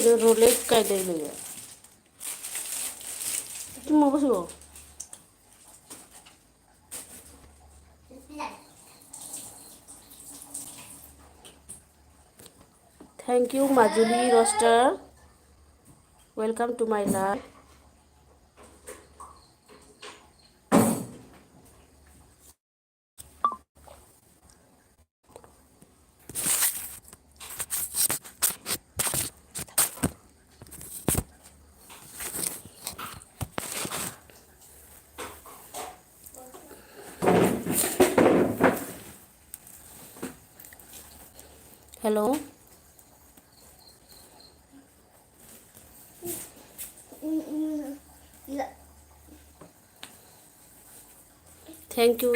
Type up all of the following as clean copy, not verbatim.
cái roulette cái đây rồi chúng mua cái gì thank you Majuli roaster welcome to my live hello thank you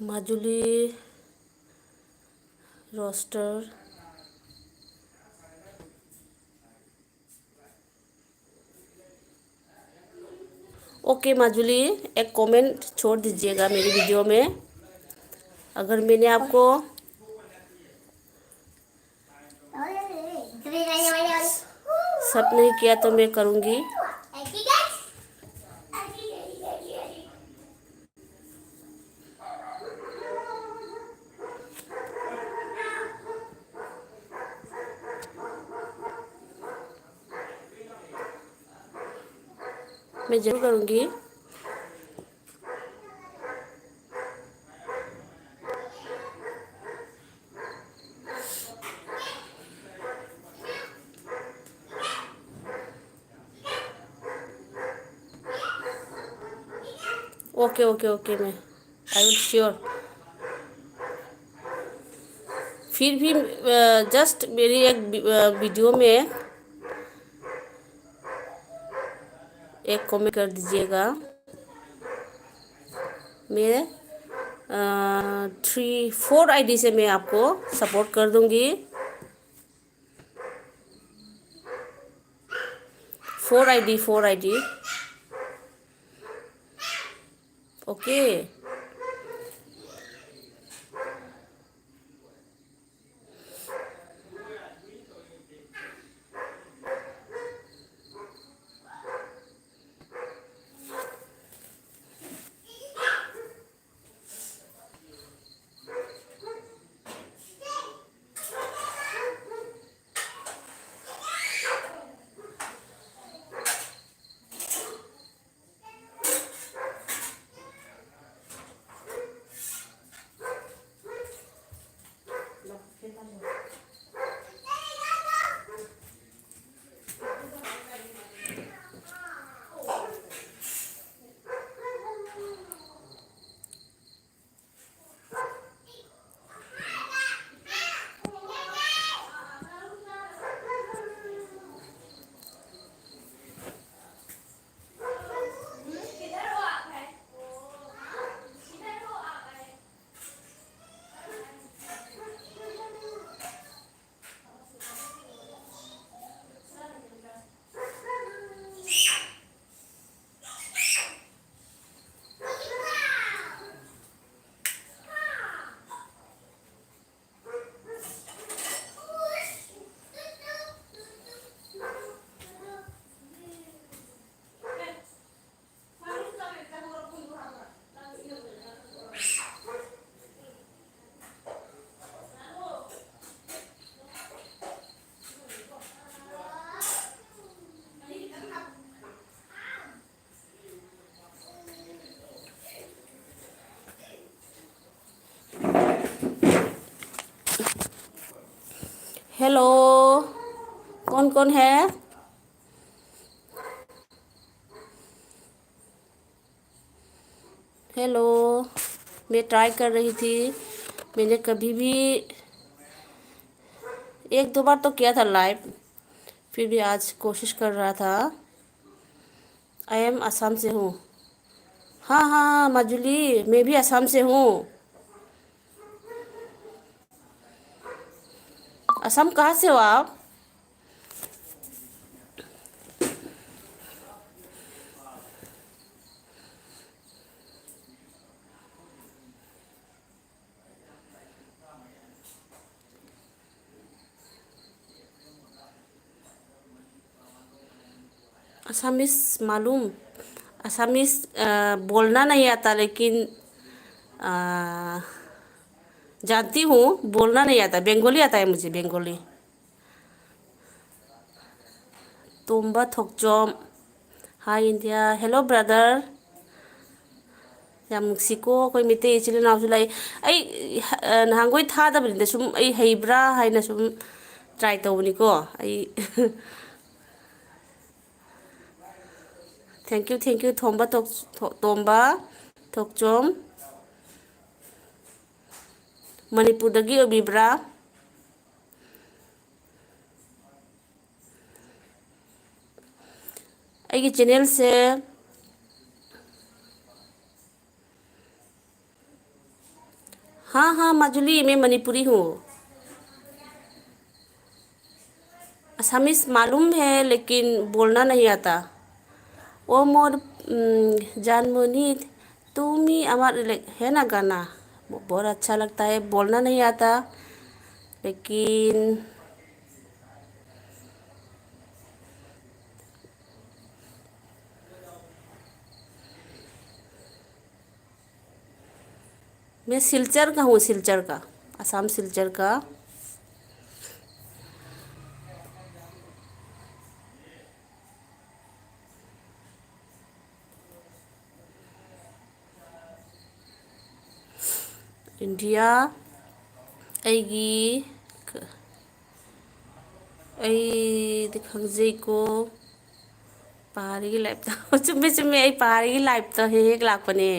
Majuli roaster okay Majuli एक comment छोड़ दीजिएगा मेरी video में अगर मैंने आपको सब नहीं किया तो मैं करूँगी मैं ज़रूर करूँगी ओके मैं आई विल श्योर फिर भी जस्ट मेरी एक वीडियो में एक कमेंट कर दीजिएगा मैं 3-4 आईडी से मैं आपको सपोर्ट कर दूंगी 4 आईडी ओके हेलो, कौन कौन है? हेलो, मैं ट्राई कर रही थी। मैंने कभी भी एक दो बार तो किया था लाइव, फिर भी आज कोशिश कर रहा था। आई एम असम से हूँ। हाँ हाँ हाँ माजुली, मैं भी असम से हूँ। असम कहाँ से हो आप? असमीस मालूम। असमीस बोलना नहीं आता, लेकिन आ, जानती हूँ। बोलना नहीं आता, बंगाली आता है मुझे, Bengali. Tumba Thokchom. Hi India, hello brother. ꯌꯥꯝ ꯅꯨꯡꯁꯤꯀꯣ ꯑꯩꯈꯣꯏ ꯃꯩꯇꯩ ꯏꯆꯤꯜ ꯏꯅꯥꯎꯁꯨ ꯂꯩ꯫ ꯑꯩ ꯅꯍꯥꯟꯈꯣꯏ ꯊꯥꯗꯕꯅꯤꯗ ꯁꯨꯝ ꯑꯩ ꯍꯩꯕ꯭ꯔꯥ ꯍꯥꯏꯅ ꯁꯨꯝ ꯇ꯭ꯔꯥꯏ ꯇꯧꯕꯅꯤꯀꯣ ꯑꯩ꯫ ꯊꯦꯡꯛ ꯌꯨ ꯇꯣꯝꯕ ꯊꯣꯛꯆꯣꯝ꯫ ꯃꯅꯤꯄꯨꯔꯗꯒꯤ ꯑꯣꯏꯕꯤꯕ꯭ꯔꯥ? ꯑꯩꯒꯤ ꯆꯦꯅꯦꯜꯁꯦ हाँ हाँ माजुली, मैं मणिपुरी हूँ। असमीस मालूम है लेकिन बोलना नहीं आता। ओ मोर जानमोनी तुमी अमर है ना गाना, वो बहुत अच्छा लगता है। बोलना नहीं आता लेकिन मैं सिलचर का हूँ, सिलचर का, असम सिलचर का। इंडिया ꯑꯩꯒꯤ ꯑꯩꯗꯤ ꯈꯪꯖꯩꯀꯣ ꯄꯍꯥꯔꯤꯒꯤ ꯂꯥꯏꯐꯇ ꯆꯨꯝꯃꯦ ꯆꯨꯝꯃꯦ ꯑꯩ ꯄꯍꯥꯔꯤꯒꯤ ꯂꯥꯏꯐꯇ ꯍꯦꯛ ꯍꯦꯛ ꯂꯥꯛꯄꯅꯦ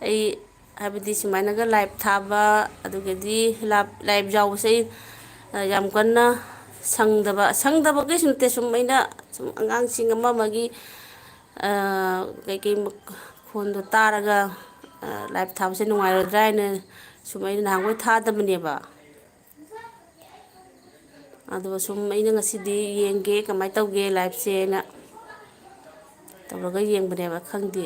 ꯑꯩ ꯍꯥꯏꯕꯗꯤ ꯁꯨꯃꯥꯏꯅꯒ ꯂꯥꯏꯐ ꯊꯥꯕ ꯑꯗꯨꯒꯗꯤ ꯂꯥꯏꯐ ꯌꯥꯎꯕꯁꯦ ꯑꯩ ꯌꯥꯝ ꯀꯟꯅ ꯁꯪꯗꯕ ꯀꯩꯁꯨ ꯅꯠꯇꯦ ꯁꯨꯝ ꯑꯩꯅ ꯁꯨꯝ ꯑꯉꯥꯡꯁꯤꯡ ꯑꯃꯒꯤ ꯀꯩꯀꯩ ꯃꯈꯣꯟꯗꯣ ꯇꯥꯔꯒ ꯂꯥꯏꯐ ꯊꯥꯕꯁꯦ ꯅꯨꯡꯉꯥꯏꯔꯣꯏꯗ꯭ꯔꯥ ꯍꯥꯏꯅ ꯁꯨꯝ ꯑꯩꯅ ꯅꯍꯥꯟꯈꯣꯏ ꯊꯥꯗꯕꯅꯦꯕ꯫ ꯑꯗꯨꯒ ꯁꯨꯝ ꯑꯩꯅ ꯉꯁꯤꯗꯤ ꯌꯦꯡꯒꯦ ꯀꯃꯥꯏꯅ ꯇꯧꯒꯦ ꯂꯥꯏꯐꯁꯦꯅ ꯇꯧꯔꯒ ꯌꯦꯡꯕꯅꯦꯕ, ꯈꯪꯗꯦ꯫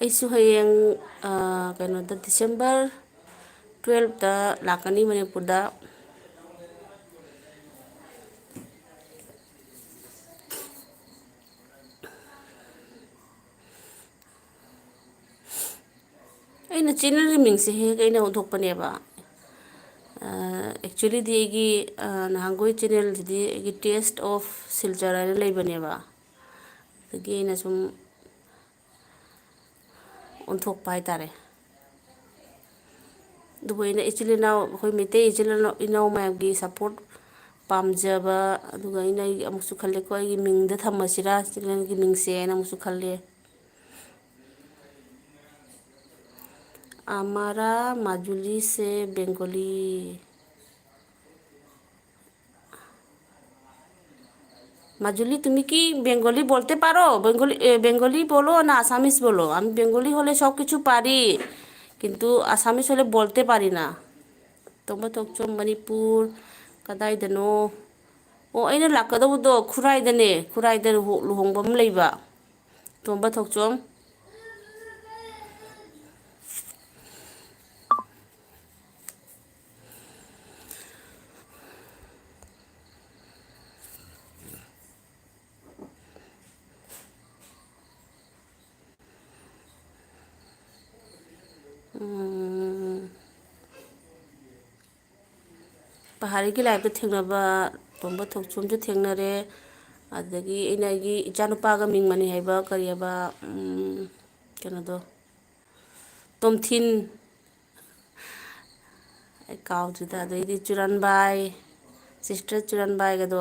ꯑꯩꯁꯨ ꯍꯌꯦꯡ ꯀꯩꯅꯣꯗ ꯗꯤꯁꯦꯝꯕꯔ 12ꯗ ꯂꯥꯛꯀꯅꯤ ꯃꯅꯤꯄꯨꯔꯗ꯫ ꯑꯩꯅ ꯆꯦꯅꯦꯜꯒꯤ ꯃꯤꯡꯁꯦ ꯍꯦꯛ ꯑꯩꯅ ꯑꯣꯟꯊꯣꯛꯄꯅꯦꯕ꯫ ꯑꯦꯛꯆꯨꯋꯦꯂꯤꯗꯤ ꯑꯩꯒꯤ ꯅꯍꯥꯟꯈꯣꯏ ꯆꯦꯅꯦꯜꯁꯤꯗꯤ ꯑꯩꯒꯤ ꯇꯦꯁꯠ ꯑꯣꯐ ꯁꯤꯜꯆꯔ ꯍꯥꯏꯅ ꯂꯩꯕꯅꯦꯕ꯫ ꯑꯗꯒꯤ ꯑꯩꯅ ꯁꯨꯝ ꯑꯣꯟꯊꯣꯛꯄ ꯍꯥꯏꯇꯥꯔꯦ꯫ ꯑꯗꯨꯕꯨ ꯑꯩꯅ ꯏꯆꯤꯜ ꯏꯅꯥꯎ ꯑꯩꯈꯣꯏ ꯃꯩꯇꯩ ꯏꯆꯤꯜ ꯏꯅꯥꯎ ꯃꯌꯥꯝꯒꯤ ꯁꯞꯄꯣꯔꯠ ꯄꯥꯝꯖꯕ, ꯑꯗꯨꯒ ꯑꯩꯅ ꯑꯃꯨꯛꯁꯨ ꯈꯜꯂꯦꯀꯣ ꯑꯩꯒꯤ ꯃꯤꯡꯗ ꯊꯝꯃꯁꯤꯔꯥ ꯆꯦꯅꯦꯜꯒꯤ ꯃꯤꯡꯁꯦ ꯍꯥꯏꯅ ꯑꯃꯨꯛꯁꯨ ꯈꯜꯂꯦ꯫ आमारा माजुली से बंगाली। माजुली তুমি কি বেঙ্গলি বলতে পারো? বেঙ্গলি বলো না আসামিস বলো? আমি বেঙ্গলি হলে সব কিছু পারি, কিন্তু আসামিস হলে বলতে পারি না। ꯇꯣꯝꯕ ꯊꯣꯛꯆꯣꯝ ꯃꯅꯤꯄꯨꯔ ꯀꯗꯥꯏꯗꯅꯣ? ꯑꯣ ꯑꯩꯅ ꯂꯥꯛꯀꯗꯧꯕꯗꯣ ꯈꯨꯔꯥꯏꯗꯅꯦ, ꯈꯨꯔꯥꯏꯗ ꯂꯨꯍꯣꯡꯕ ꯑꯃ ꯂꯩꯕ꯫ ꯇꯣꯝꯕ ꯊꯣꯛꯆꯣꯝ ꯄꯍꯥꯔꯤꯒꯤ ꯂꯥꯏꯐꯇ ꯊꯦꯡꯅꯕ ꯇꯣꯝꯕ ꯊꯣꯛꯆꯣꯝꯁꯨ ꯊꯦꯡꯅꯔꯦ꯫ ꯑꯗꯒꯤ ꯑꯩꯅ ꯑꯩꯒꯤ ꯏꯆꯥꯅꯨꯄꯥꯒ ꯃꯤꯡ ꯃꯥꯟꯅꯩ ꯍꯥꯏꯕ ꯀꯔꯤ ꯍꯥꯏꯕ ꯀꯩꯅꯣꯗꯣ ꯇꯣꯝꯊꯤꯟ काउजुदा अदैदी चुरनबाई सिस्टर चुरनबाई गदो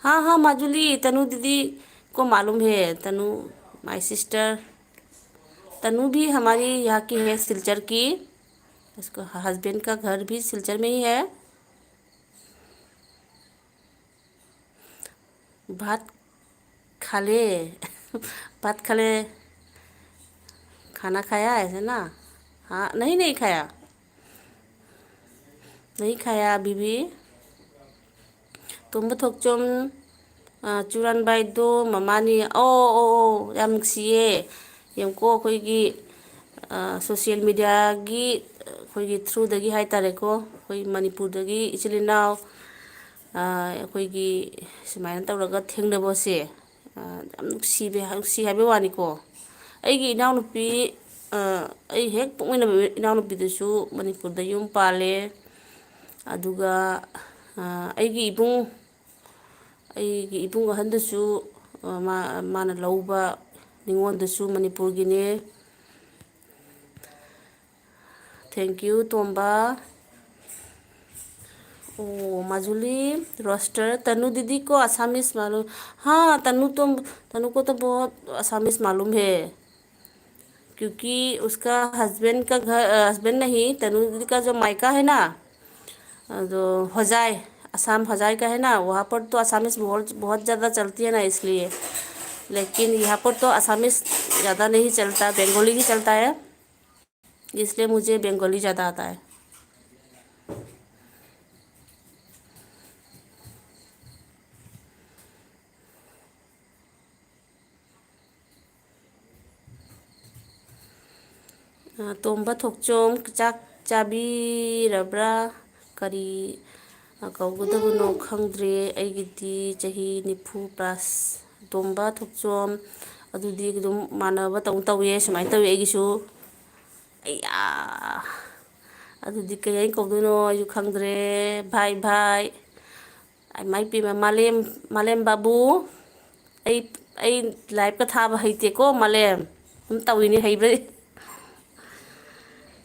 हाँ हाँ माजुली तनु दीदी को मालूम है तनु माय सिस्टर तनु भी हमारी यहाँ की है सिलचर की उसको हस्बैंड का घर भी सिलचर में ही है भात खाले भात खाले खाना खाया ऐसे ना हाँ नहीं नहीं खाया नहीं खाया अभी भी तुम थोकचोम चुरानबाइदो ममानी ओ ओ ओ याम नुक्सिये यमको अखोइगी सोशल मीडिया की अखोइगी थ्रूदगी हाइतारेको अखोइ मणिपुरदगी इचिल इनाव अखोइगी सुमाइना तौरगा थेंगनबोसे याम नुक्सी हाइबे वानिको अꯩꯒꯤ इनाउनुपी अꯩ हेक पोक्मिनबा इनाउनुपीदुसु मणिपुरदा युम पाले अदुगा अꯩꯒꯤ इबुंग अहंदुसु माना लौबा निंगोंदुसु मणिपुरगिने थैंक यू तोंबा ओ माजुली रोस्टर तनु दीदी को आसामीज मालूम हाँ तनु को तो बहुत आसामीज मालूम है क्योंकि उसका हस्बैंड नहीं तनु दीदी का जो मायका है ना जो होजाई असम होजाई का है ना वहाँ पर तो आसामीज बहुत बहुत ज़्यादा चलती है ना इसलिए लेकिन यहाँ पर तो आसामीज ज़्यादा नहीं चलता बंगाली ही चलता है इसलिए मुझे बंगाली ज़्यादा आता है तोंबा थोकचोम चाक चाबीरब्रा करी कौगदबनो खंद्रे अꯩगिदी चही निफु प्लस तोंबा थोकचोम अदुदी एकदम मानबा तौये सुमाय तौये अꯩगिसु अय्या अदुदी कयै कौदनो अयु खंद्रे भाई भाई माई पीमा मालेम बाबू अई लाइव का थाबा हईतेको मालेम हम तौइने हईब्रे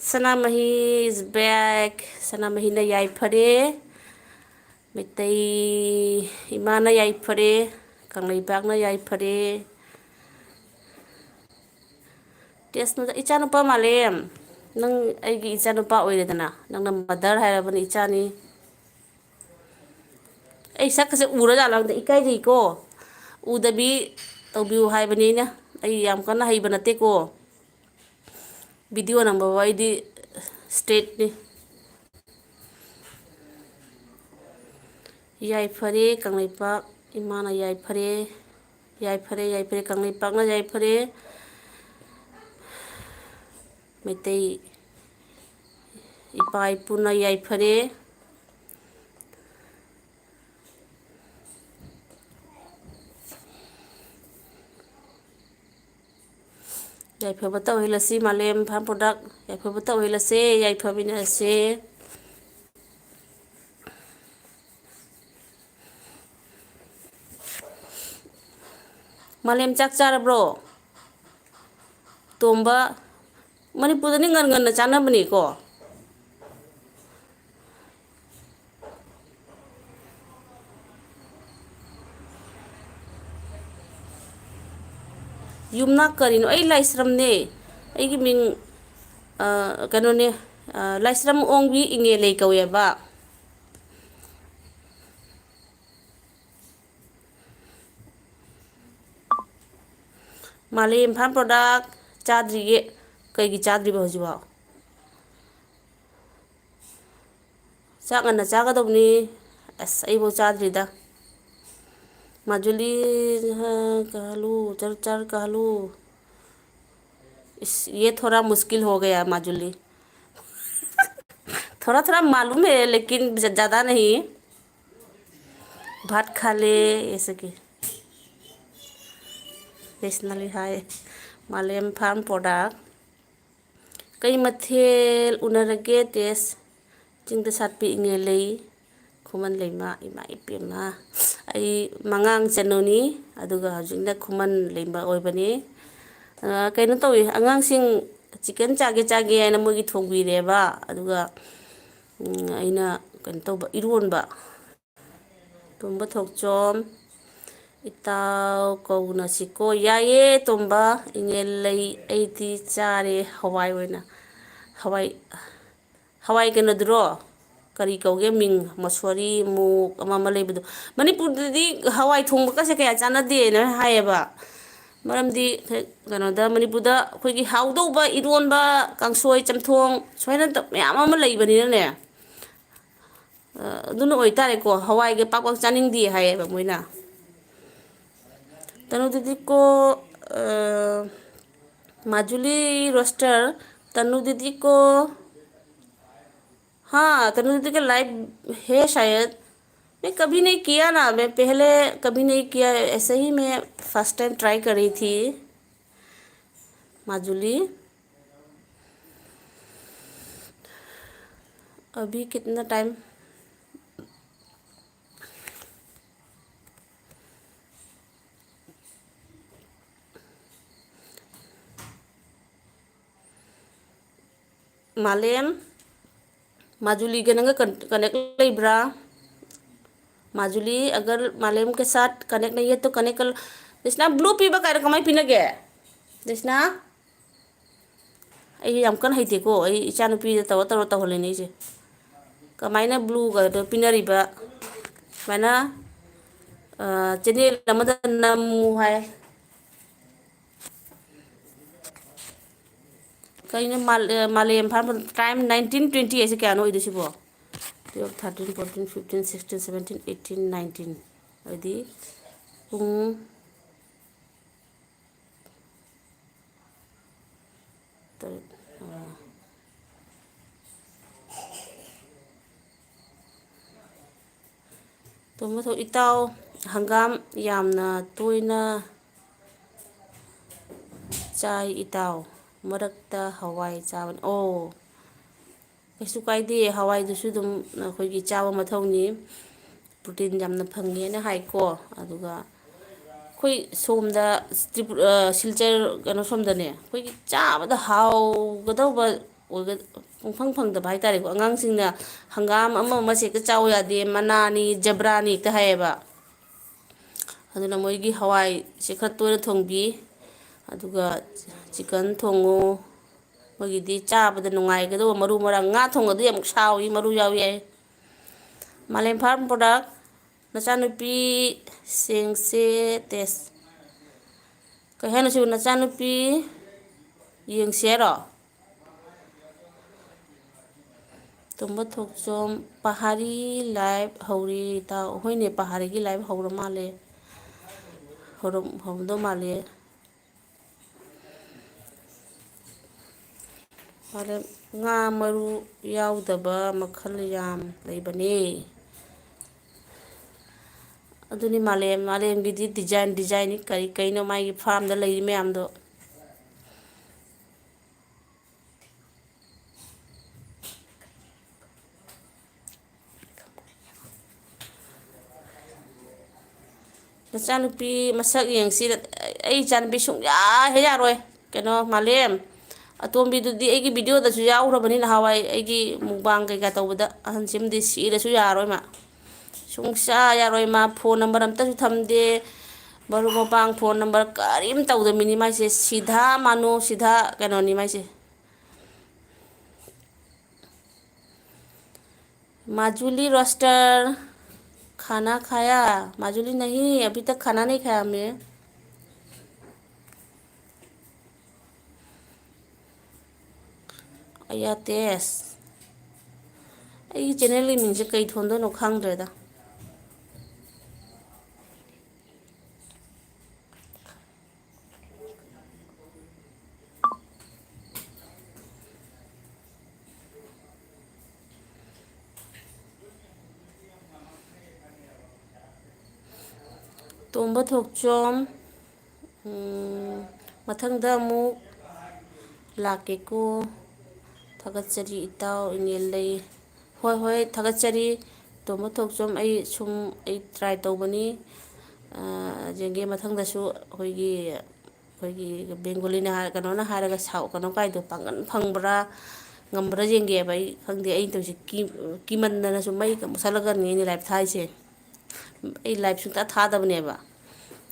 सनामही इज बैक सनामहीना याइफरे मितई इमाना याइफरे कंगलैपाकना याइफरे टेस्ट इचानुपा मालेम नंग अꯩगी इचानुपा ओइरेदना नंगना मदर हायरबन इचानी अꯩ सकसे उरजालांग इकाइजैको उदबी तौबिउ हायबनीना अꯩ याम कन्ना हईबा नतेको वीडियो नंबर वाइदी स्टेट ने याइफरे कंगलैपाक इमाना याइफरे याइफरे याइफरे कंगलैपाकना याइफरे मैतै इपा इपुना याइफरे याइफबा तौहिलसी मालेम फार्म प्रोडक्ट याइफबा तौहिलसे याइफबिनसे मालेम चाक चारब्रो तोंबा मणिपुरदनी ngन ngन चानबनी को युमना करिनो अई लाइस्रमने अईगी मिंग कनोने लाइस्रम ओंगबी इंगे लेई कवेबा मालेम फार्म प्रोडक्ट चाद्रिगे कईगी चाद्रिबा हजिबाव चागना चागदबनी अस अईबो चाद्रिदा माजुली कहलू चर चर कहलू ये थोड़ा मुश्किल हो गया माजुली थोड़ा थोड़ा मालूम है लेकिन ज़्यादा नहीं भात खा ले ऐसे की नेशनली हाय मालेम फार्म प्रोडक्ट कई मथेल उनरगे टेस्ट चिंग सातपी इंगे लई खुमन लेमा इमा इपेमा ꯑꯩ ꯃꯉꯥꯡ ꯆꯅꯨꯅꯤ ꯑꯗꯨꯒ ꯍꯧꯖꯤꯛꯅ ꯈꯨꯃꯟ ꯂꯩꯕ ꯑꯣꯏꯕꯅꯤ ꯀꯩꯅꯣ ꯇꯧꯏ ꯑꯉꯥꯡꯁꯤꯡ ꯆꯤꯛꯀꯟ ꯆꯥꯒꯦ ꯍꯥꯏꯅ ꯃꯣꯏꯒꯤ ꯊꯣꯡꯕꯤꯔꯦꯕ ꯑꯗꯨꯒ ꯑꯩꯅ ꯀꯩꯅꯣ ꯇꯧꯕ ꯏꯔꯣꯟꯕ ꯇꯣꯝꯕ ꯊꯣꯛꯆꯣꯝ ꯏꯇꯥꯎ ꯀꯧꯅꯁꯤꯀꯣ ꯌꯥꯏꯌꯦ ꯇꯣꯝꯕ ꯏꯉꯦꯜ ꯂꯩ ꯑꯩꯗꯤ ꯆꯥꯔꯦ ꯍꯋꯥꯏ ꯑꯣꯏꯅ ꯍꯋꯥꯏ ꯀꯩꯅꯣꯗꯨꯔꯣ ꯀꯔꯤ ꯀꯧꯒꯦ ꯃꯤꯡ ꯃꯁꯣꯔꯤ ꯃꯨꯛ ꯑꯃ ꯂꯩꯕꯗꯣ ꯃꯅꯤꯄꯨꯔꯗꯗꯤ ꯍꯋꯥꯏ ꯊꯣꯡꯕꯒꯁꯦ ꯀꯌꯥ ꯆꯥꯟꯅꯗꯦꯅ ꯍꯥꯏꯌꯦꯕ ꯃꯔꯝꯗꯤ ꯀꯩꯅꯣꯗ ꯃꯅꯤꯄꯨꯔꯗ ꯑꯩꯈꯣꯏꯒꯤ ꯍꯥꯎꯗꯧꯕ ꯏꯔꯣꯟꯕ ꯀꯥꯡꯁꯣꯏ ꯆꯝꯊꯣꯡ ꯁꯨꯃꯥꯏꯅ ꯃꯌꯥꯝ ꯑꯃ ꯂꯩꯕꯅꯤꯅꯅꯦ ꯑꯗꯨꯅ ꯑꯣꯏꯇꯥꯔꯦꯀꯣ ꯍꯋꯥꯏꯒ ꯄꯥꯛ ꯄꯥꯛ ꯆꯥꯅꯤꯡꯗꯦ ꯍꯥꯏꯌꯦꯕ ꯃꯣꯏꯅ ꯇꯩꯅꯣꯗꯨꯗꯤꯀꯣ माजुली रोस्टर तनु दीदी को हाँ तनु दीदी का लाइव है शायद मैं कभी नहीं किया ना मैं पहले कभी नहीं किया ऐसे ही मैं फर्स्ट टाइम ट्राई कर रही थी माजुली अभी कितना टाइम मालेम माजुली के नंगा कनेक्ट लेब्रा माजुली अगर मालेम के साथ कनेक्ट नहीं है तो कनेक्ट कर जैसना ब्लू पीबा काय कमाई पीनगे जैसना आई हम कन हईतेको आई इचा नुपी तव तव तहलेनी जे कमाइना ब्लू गा पीनरीबा माना चेनेल अमदा नमु हाय कहीं मालेम फार्म टाइम 1920 ऐसे क्या नो इधर सिबो 12 13 14 15 16 17 18 19 अदी पुंग तुम तो इताव हंगाम यामना तोयना चाय इताव मरक्ता हवाई चावन ओ कैसु कायदे हवाई दुसु दुम अखोइगी चाव मथौनी प्रोटीन यामना फंगेना हाइको अदुगा कोई सोमदा सिलचर कनो सोमदने कोई चाबदा हाउगदौबा पुंफंग फंगदबा हाइतारेको अगांगसिंगना हंगाम अमा अमा सेक्ता चाव यादे मनानी जबरानी हेक्ता हायेबा अदुना मोइगी हवाई से खर तोयना थोंबी अदुगा चिकन थोंगो मोइगिदी चाबदा नुंगाइगदो मरु मरang nga थोंगदो अमुक सावी मरु यावी याय मालेम फार्म प्रोडक्ट नचानुपी सेंगसे टेस्ट कहेन सु नचानुपी येंगसेरो तुम थोकचोम पहाड़ी लाइव हौरी ता होइने पहाड़ी की लाइव हौर माले हौदो माले माले nga मरु याउदबा मखल याम लेबने अदुनी मालेम गिदी डिजाइन करी कईनो माई फार्म दा लेरी मयामदो नचानुपी मसक येंगसी आई चानुपी सुंया हे यारोय कनो मालेम अतोम्बीदुदी एगी वीडियो दसु याउरबनी नहावाई एगी मुबांग कईका तौबदा अहनसिमदी सीरसु यारोय मा सुंसा यारोय मा फोन नंबर अमतसु थमदे मरु मपांग फोन नंबर करीम तौदमिनी माइसे सीधा मानो सीधा कनोनी माइसे माजुली रोस्टर खाना खाया माजुली नहीं अभी तक खाना नहीं खाया हमने अया तेस आई चैनल की मिंग से कई थोंदो नो खांगद्रेदा तोंबा थोकचोम मथंगदा अमुक लाकेको थगचरी इताव इंगेल लई होय होय थगचरी ꯇꯣꯝꯕ ꯊꯣꯛꯆꯣꯝ ꯑꯩ ꯁꯨꯝ ꯑꯩ ꯇ꯭ꯔꯥꯏ ꯇꯧꯕꯅꯤ ꯌꯦꯡꯒꯦ ꯃꯊꯪꯗꯁꯨ ꯑꯩꯈꯣꯏꯒꯤ ꯕꯦꯡꯒꯣꯂꯤꯅ ꯀꯩꯅꯣꯅ ꯍꯥꯏꯔꯒ ꯀꯩꯅꯣ ꯀꯥꯏꯗꯣ ꯄꯥꯡꯒꯟ ꯐꯪꯕ꯭ꯔꯥ ꯉꯝꯕ꯭ꯔꯥ ꯌꯦꯡꯒꯦꯕ ꯑꯩ ꯈꯪꯗꯦ ꯑꯩꯅ ꯇꯧꯔꯤꯁꯦ ꯀꯤꯃꯟꯗꯅꯁꯨ ꯃꯩꯒ ꯃꯨꯠꯁꯜꯂꯒꯅꯤ ꯑꯩꯅ ꯂꯥꯏꯞ ꯊꯥꯏꯁꯦ ꯑꯩ ꯂꯥꯏꯞ ꯁꯨꯡꯊꯥ ꯊꯥꯗꯕꯅꯦꯕ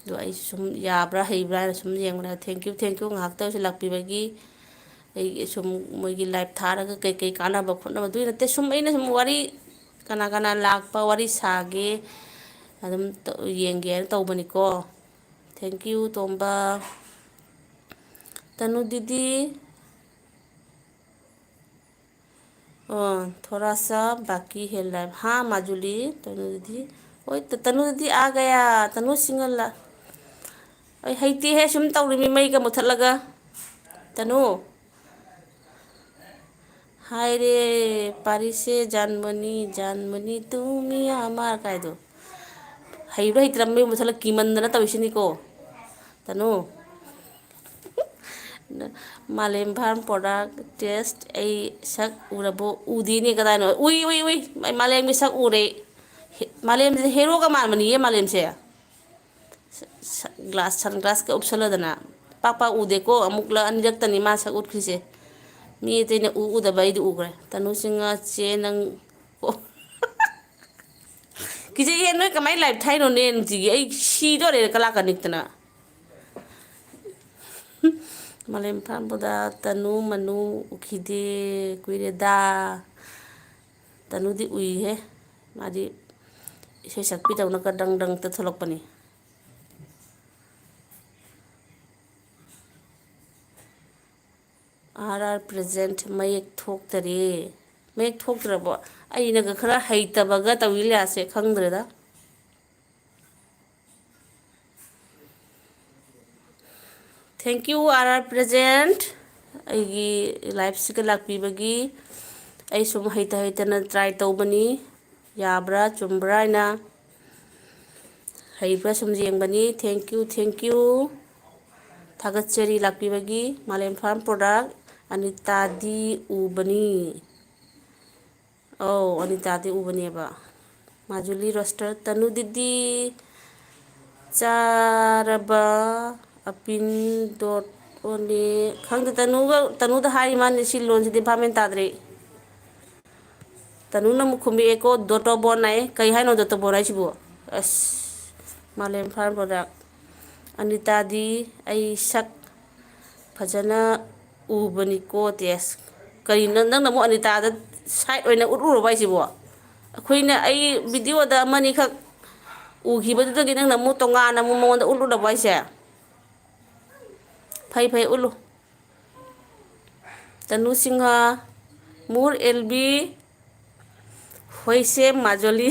ꯑꯗꯣ ꯑꯩꯁꯨ ꯁꯨꯝ ꯌꯥꯕ꯭ꯔꯥ ꯍꯩꯕ꯭ꯔꯥ ꯍꯥꯏꯅ ꯁꯨꯝ ꯌꯦꯡꯕꯅꯦ ꯊꯦꯡꯀ꯭ꯌꯨ ꯉꯥꯏꯍꯥꯛꯇꯁꯨ ꯂꯥꯛꯄꯤꯕꯒꯤ ꯑꯩ ꯁꯨꯝ ꯃꯣꯏꯒꯤ ꯂꯥꯏꯞ ꯊꯥꯔꯒ ꯀꯩꯀꯩ ꯀꯥꯟꯅꯕ ꯈꯣꯠꯅꯕ ꯑꯗꯨꯏ ꯅꯠꯇꯦ ꯁꯨꯝ ꯑꯩꯅ ꯁꯨꯝ ꯋꯥꯔꯤ ꯀꯅꯥ ꯀꯅꯥ ꯂꯥꯛꯄ ꯋꯥꯔꯤ ꯁꯥꯒꯦ ꯑꯗꯨꯝ ꯌꯦꯡꯒꯦꯅ ꯇꯧꯕꯅꯤꯀꯣ ꯊꯦꯡꯀ꯭ꯌꯨ ꯇꯣꯝꯕ तनु दीदी थोड़ा सा बाकी है लाइव हाँ माजुली तनु दीदी ओए तो तनु दीदी आ गया तनु सिंगल ओए हैती है सुम तौरी मई का मुथलगा तनु हाय रे पारिसे जानमनी तुमी आमार कायदो हैब्रा हैतरा मई मुथल कीमंदना तविसनिको तनु मालेम फार्म प्रोडक्ट टेस्ट आई सक उरबो उदीनी कदानो उई मालेम की सक उरे मालेम से हेरो का मानमनी ये मालेम से ग्लास सन ग्लास के उपसलदना पापा उदे को अमुकला अनिरक्तनी मा सक उठखिसे मी तेने उदबाई उग्रे तनु सिंगा चे नंग किजे ये नोय कमाई लाइफ थाइनो ने नुतिगी आई सीदोरे कला कनिक्तना मालेम फार्मदा तनु मनु उखिदे कुइरेदा तनुदी उई है मादी इसे सकपी तौना का डंग डंग त थलकपनी आर प्रेजेंट मयेक थोक्तरे मयेक थोक्तरबो अइनगा खरा हैतबगा तविल्यासे खंद्रेदा थैंक यू आर प्रेजेंट अगी लाइफ से लापीबगी आई सुम हैतना ट्राई तौबनी याब्रा चुम्ब्रा ना हैब्रा सुम जेंबनी थैंक यू थागतचरी लापीबगी मालेम फार्म प्रोडक्ट अनिता दी उबनी ओ अनिता दी उबनीबा माजुली रोस्टर तनु दीदी चारबा अपिन डॉट ओने खंग तनुदा हाई मान सी लोन से डिपार्टमेंट तादरे तनुना मुखुमी एको दोटो बोनाय कई हाई नो दोटो बोनाय सिबो अस मालेम फार्म प्रोडक्ट अनिता दी आई सक फजना उबनी को टेस कई नंग नमो अनिता दा साइड ओइना उरुरबाय सिबो अखोइना आई वीडियो दा मनी खक उखिबदुदगी नंग नमो तोंगाना मो मोंदा उरुरबाय से फै उलु तनु सिंहा मूर एलबी होइसे माजोली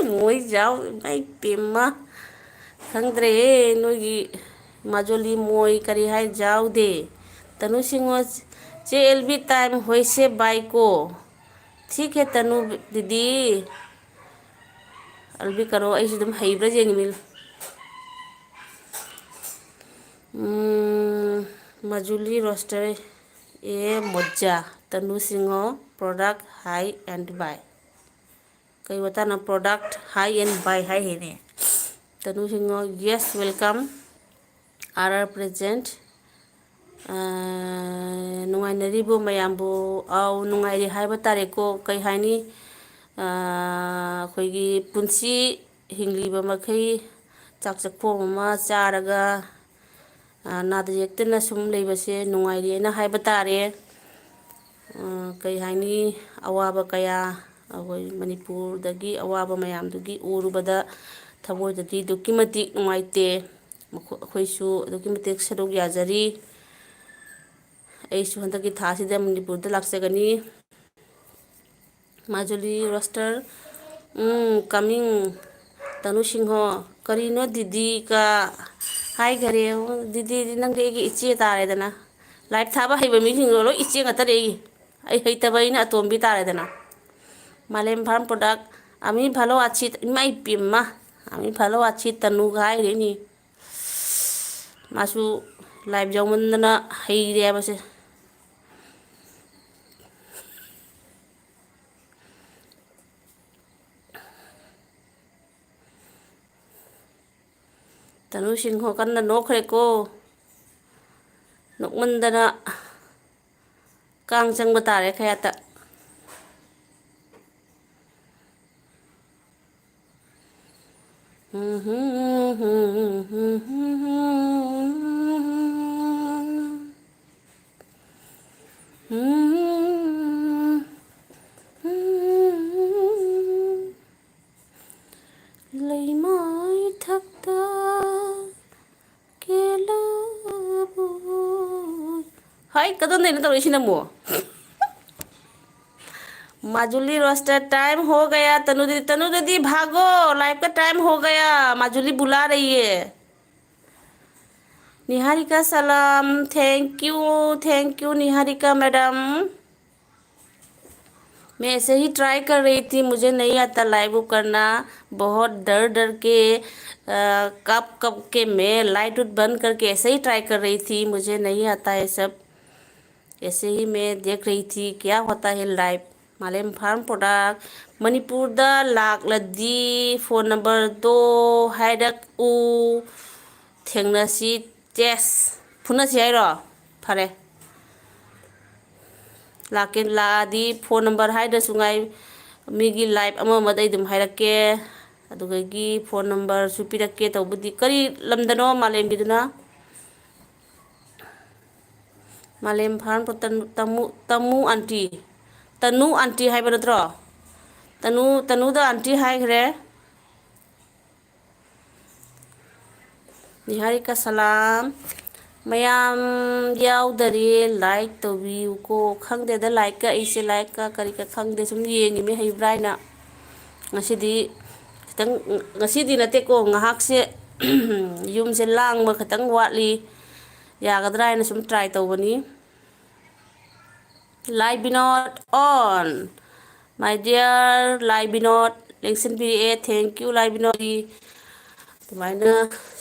मोई जाओ भाई पेमा खंद्रे नोगी माजोली मोई करी हाय जाओ दे तनु सिंहो चे एलबी टाइम होइसे बाइको ठीक है तनु दीदी अलबी करो ऐसे तुम हैब्रा जेंग मिल माजुली रोस्टर ए मज्जा तनु सिंहो प्रोडक्ट हाई एंड बाय कई बता ना प्रोडक्ट हाई एंड बाय हाई है ने तनु सिंहो यस वेलकम आर प्रेजेंट नुंगाइनरिबो मयामबो आउ नुंगाइरि हाइबा तारेको कई हाइनी अखोइगी पुंसी हिंगलीबा मखै चाक चखोम अमा चारगा नादा येक्तना सुम लेबसे नुंगाइरि ना हाइबा तारे कई हाइनी अवाबा कया अखोइ मणिपुरदगी अवाबा मयामदुगी उरुबदा थमोइदगी दुक्की मतिक नुंगाइते अखोइसु दुक्की मतिक सरुक याजरी ऐसु हंतकी थासिदा मणिपुरदा लाक्सगनी माजुली रोस्टर कमिंग तनु सिंहो करीनो दीदी का हाय घरे दीदी नंगे इचे तारेदना लाइफ थाबा हैबा मिसिंगो लो इचे ngata आई हैतबाइना अतोम्बी तारेदना मालेम फार्म प्रोडक्ट आमी भालो आछि माई पिम्मा आमी भालो आछि तनु गाय रेनी मासु लाइव जाउमन्दना हैरे बसे Tanu Singho kanna nokreko nokmandana kang changba tare khayata. Lấy mãi thắc ta kela bôi. Hai kadon din to isin mo. Majuli roster time हो गया। तनु दीदी भागो, लाइव का टाइम हो गया। माजुली बुला रही है। निहारिका सलाम, थैंक यू निहारिका मैडम। मैं ऐसे ही ट्राई कर रही थी, मुझे नहीं आता लाइव करना। बहुत डर डर के कब कब के मैं लाइट उट बंद करके ऐसे ही ट्राई कर रही थी। मुझे नहीं आता है सब। ऐसे ही मैं देख रही थी क्या होता है लाइव। मालेम फार्म प्रोडक्ट मणिपुर दा लाख लद्दी फोन नंबर दो हाइडक उ थेंगनासी टेस्ट फुनसी हाइरो फरे लाकेन लादी फोन नंबर हाइदा सुंगाई मिगी लाइव अमा मदई दुम हाइरके अदुगगी फोन नंबर सुपिरके तौबदी करी लमदनो मालेम गिदुना मालेम फार्म तमु आंटी तनु आंटी हाइबा नत्रो तनु दा आंटी हाइग्रे निहारिका सलाम मयाम याउदरी लाइक तौबियु को खंगदे दा लाइक का इसे लाइक का करी का खंगदे सुम येंगी मे हाइब्राइना ngasiदी खतंग ngasiदी नते को ngahak से युम से लांग म खतंग वाटली यागदरा हाइना सुम ट्राई तौबनी live be not on my dear live be not लेक्सन be a thank you live be not तुम्हारा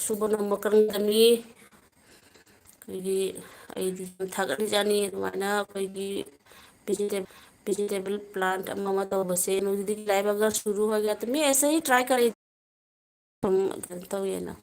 सुबह नंबर करंगमी कई थागड़ी जानी तुम्हारा कई वेजिटेबल प्लांट अम्मा तो बसे नदी लाइव अगर शुरू हो गया तो मैं ऐसे ही ट्राई करी तो ये ना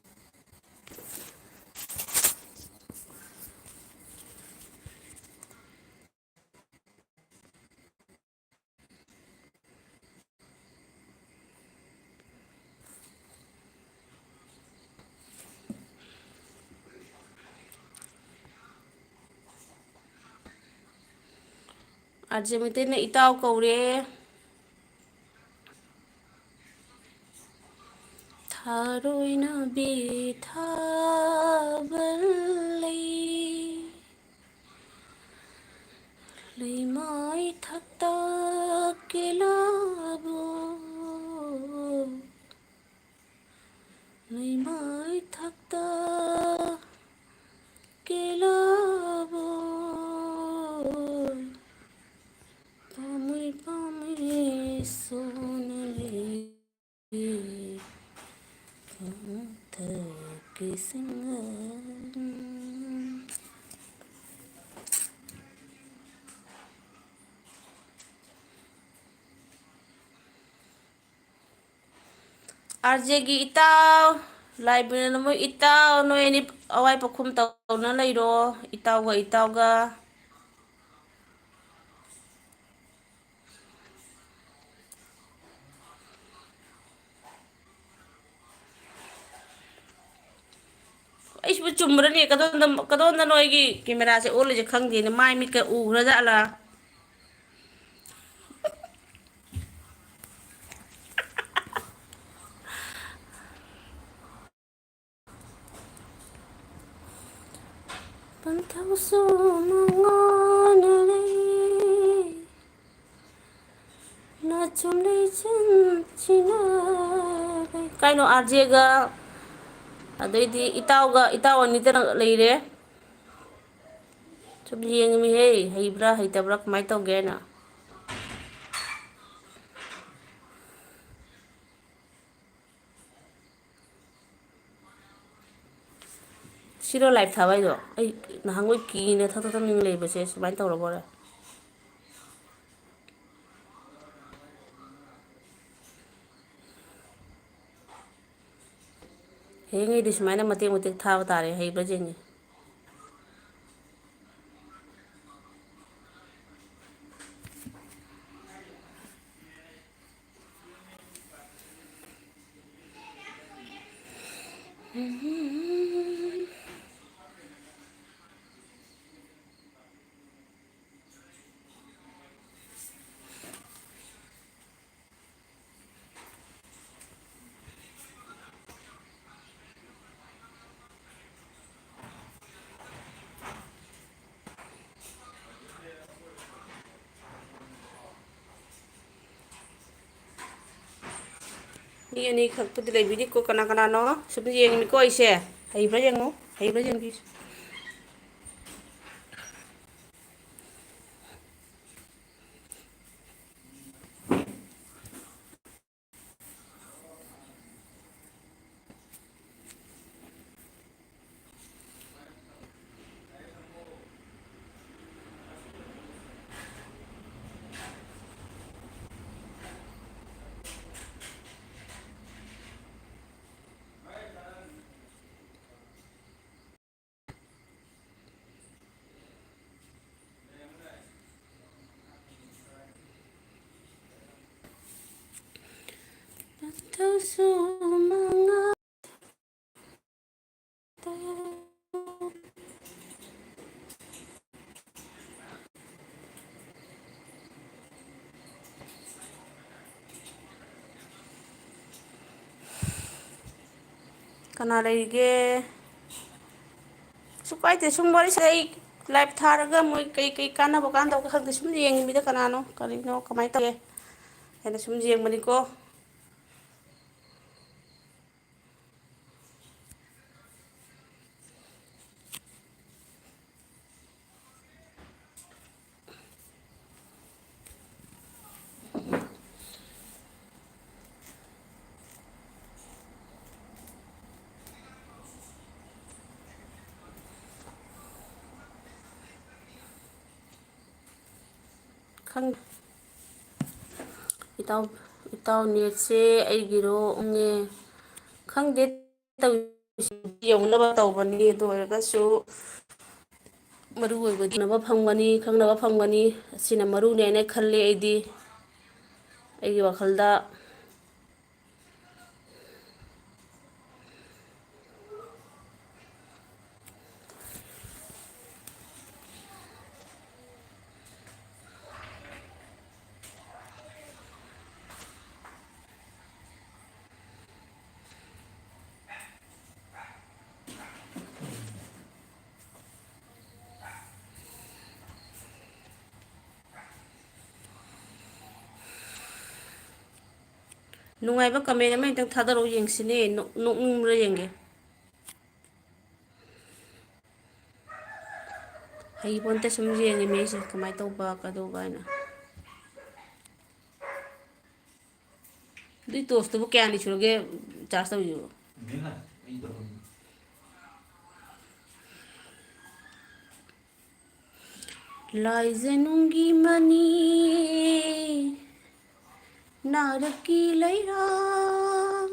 आज मिते ने इताव कौरे थारोइना बिथाबलै लैमाई थक्ता केलाबो लैमाई थक्ता केलाबो पामुई पामुई सोनले के संग आरजेगी इताव लाइब्रेरी नमो इताव नोएनी अवाई पखुम तौना लैरो इतावगा इस चुम्बरनी कदों नोएगी कैमरा से ओले जे खंगे ने माई मिट का उग्र जाला Pantauso manganale na chumlei chen china kaino arjega adai itaw ani tana leire chum yeng mi he heibra heitabra kamai tawge na Siro live thabai do ai nahangoi ki ne tha tha ning lei base subai tawra bora ꯍꯌꯦꯡꯉꯩꯗꯤ ꯁꯨꯃꯥꯏꯅ ꯃꯇꯦꯛ ꯃꯇꯦꯛ ꯊꯥꯕ ꯇꯥꯔꯦ ꯍꯩꯕ꯭ꯔꯥ ꯌꯦꯡꯉꯤ ꯃꯤ ꯑꯅꯤꯈꯛꯄꯨꯗꯤ ꯂꯩꯕꯤꯔꯤꯀꯣ ꯀꯅꯥ ꯀꯅꯥꯅꯣ ꯁꯨꯝ ꯌꯦꯡꯉꯤꯀꯣ ꯑꯩꯁꯦ ꯍꯩꯕ꯭ꯔꯥ ꯌꯦꯡꯉꯨ ꯍꯩꯕ꯭ꯔꯥ ꯌꯦꯡꯕꯤ ꯀꯅꯥ ꯂꯩꯔꯤꯒꯦ ꯁꯨ ꯀꯥꯏꯗꯦ ꯁꯨꯝ ꯋꯥꯔꯤꯁꯦ ꯑꯩ ꯂꯥꯏꯚ ꯊꯥꯔꯒ ꯃꯣꯏ ꯀꯩ ꯀꯥꯟꯅꯕ ꯀꯥꯟꯗꯕ ꯈꯪꯗꯦ ꯁꯨꯝ ꯌꯦꯡꯉꯤꯃꯤꯗ ꯀꯅꯥꯅꯣ ꯀꯔꯤꯅꯣ ꯀꯃꯥꯏꯅ ꯇꯧꯒꯦ ꯍꯥꯏꯅ ꯁꯨꯝ ꯌꯦꯡꯕꯅꯤꯀꯣ ꯈꯪꯗꯦ ꯏꯇꯥꯎ ꯅꯦꯠꯁꯦ ꯑꯩꯒꯤꯔꯣ ꯈꯪꯗꯦ ꯌꯧꯅꯕ ꯇꯧꯕꯅꯤ ꯑꯗꯨ ꯑꯣꯏꯔꯒꯁꯨ ꯃꯔꯨ ꯑꯣꯏꯕꯗꯤꯅꯕ ꯐꯪꯒꯅꯤ ꯈꯪꯅꯕ ꯐꯪꯒꯅꯤ ꯑꯁꯤꯅ ꯃꯔꯨꯅꯤ ꯍꯥꯏꯅ ꯈꯜꯂꯤ ꯑꯩꯗꯤ ꯑꯩꯒꯤ ꯋꯥꯈꯜꯗ ꯅꯨꯡꯉꯥꯏꯕ ꯀꯃꯦꯟ ꯑꯃ ꯍꯦꯛꯇꯪ ꯊꯥꯗꯔꯛꯎ ꯌꯦꯡꯁꯤꯅꯦ ꯅꯣꯛꯅꯤꯡꯕ꯭ꯔꯥ ꯌꯦꯡꯒꯦ ꯍꯩꯕꯣꯟꯇ ꯁꯨꯝ ꯌꯦꯡꯉꯤꯃꯤ ꯑꯩꯁꯦ ꯀꯃꯥꯏꯅ ꯇꯧꯕ ꯀꯗꯧꯕ ꯍꯥꯏꯅ ꯑꯗꯨꯏ ꯇꯣꯁꯇꯨꯕꯨ ꯀꯌꯥꯅꯤ ꯁꯨꯔꯒꯦ ꯆꯥꯔꯖ ꯇꯧꯔꯤꯁꯤꯕꯣ ꯂꯥꯏꯖꯅꯨꯡꯒꯤ ꯃꯅꯤ ꯅꯥꯔꯛꯀꯤ ꯂꯩꯔꯥꯡ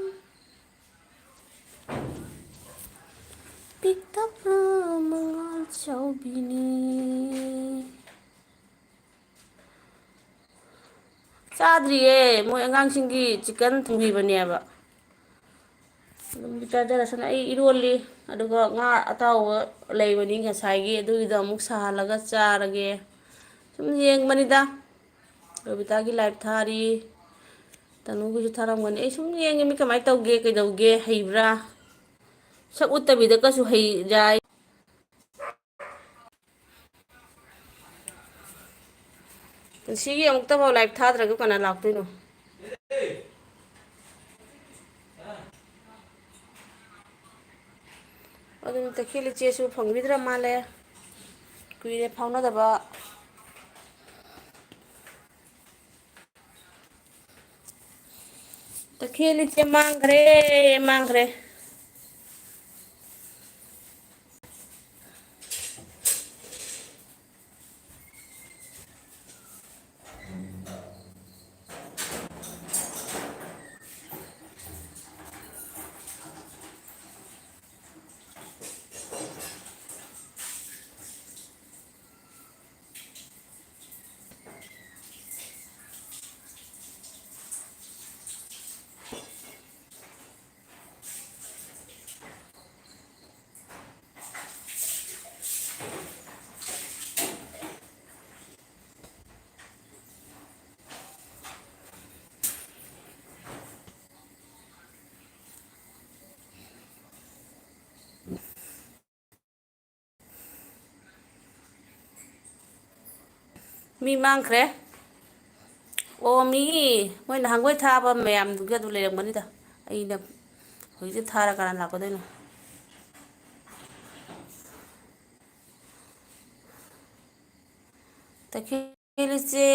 ꯄꯤꯛꯇꯛꯅ ꯃꯉꯥꯜ ꯆꯥꯎꯕꯤꯅꯤ ꯆꯥꯗ꯭ꯔꯤꯌꯦ ꯃꯣꯏ ꯑꯉꯥꯡꯁꯤꯡꯒꯤ ꯆꯤꯛꯀꯟ ꯊꯣꯡꯕꯤꯕꯅꯦꯕ ꯑꯗꯨꯝ ꯆꯥꯖꯔꯁꯅ ꯑꯩ ꯏꯔꯣꯜꯂꯤ ꯑꯗꯨꯒ ꯉꯥ ꯑꯇꯥꯎꯕ ꯂꯩꯕꯅꯤ ꯉꯁꯥꯏꯒꯤ ꯑꯗꯨꯒꯤꯗꯣ ꯑꯃꯨꯛ ꯁꯥꯍꯜꯂꯒ ꯆꯥꯔꯒꯦ ꯁꯨꯝ ꯌꯦꯡꯕꯅꯤꯗ ꯔꯕꯤꯇꯥꯒꯤ ꯂꯥꯏꯚ ꯊꯥꯔꯤ ꯇꯅꯨꯒꯤꯁꯨ ꯊꯥꯔꯝꯒꯅꯤ ꯑꯩ ꯁꯨꯝ ꯌꯦꯡꯉꯤ ꯃꯤ ꯀꯃꯥꯏꯅ ꯇꯧꯒꯦ ꯀꯩꯗꯧꯒꯦ ꯍꯩꯕ꯭ꯔꯥ ꯁꯛ ꯎꯠꯇꯕꯤꯗ ꯍꯩ ꯌꯥꯏ ꯄꯨꯟꯁꯤꯒꯤ ꯑꯃꯨꯛꯇꯐꯥꯎ ꯂꯥꯏꯚ ꯊꯥꯗ꯭ꯔꯒ ꯀꯅꯥ ꯂꯥꯛꯇꯣꯏꯅꯣ ꯑꯗꯨꯅ ꯇꯈꯦꯜ ꯏꯆꯦꯁꯨ ꯐꯪꯕꯤꯗ꯭ꯔ ꯃꯥꯜꯂꯦ ꯀꯨꯏꯔꯦ ꯐꯥꯎꯅꯗꯕ ꯇꯈꯦꯜ ꯏꯆꯦ ꯃꯥꯡꯈ꯭ꯔꯦ ꯃꯥꯡꯈ꯭ꯔꯦ Mi mangkhre. ꯑꯣ ꯃꯤꯒꯤ ꯃꯣꯏ ꯅꯍꯥꯟꯒꯣꯏ ꯊꯥꯕ ꯃꯌꯥꯝꯗꯨꯒ ꯑꯗꯨ ꯂꯩꯔꯝꯒꯅꯤꯗ ꯑꯩꯅ ꯍꯧꯖꯤꯛꯇꯤ ꯊꯥꯔ ꯀꯥꯟꯅ ꯂꯥꯛꯀꯗꯣꯏꯅꯣ ꯇꯈꯦꯜ ꯏꯆꯦ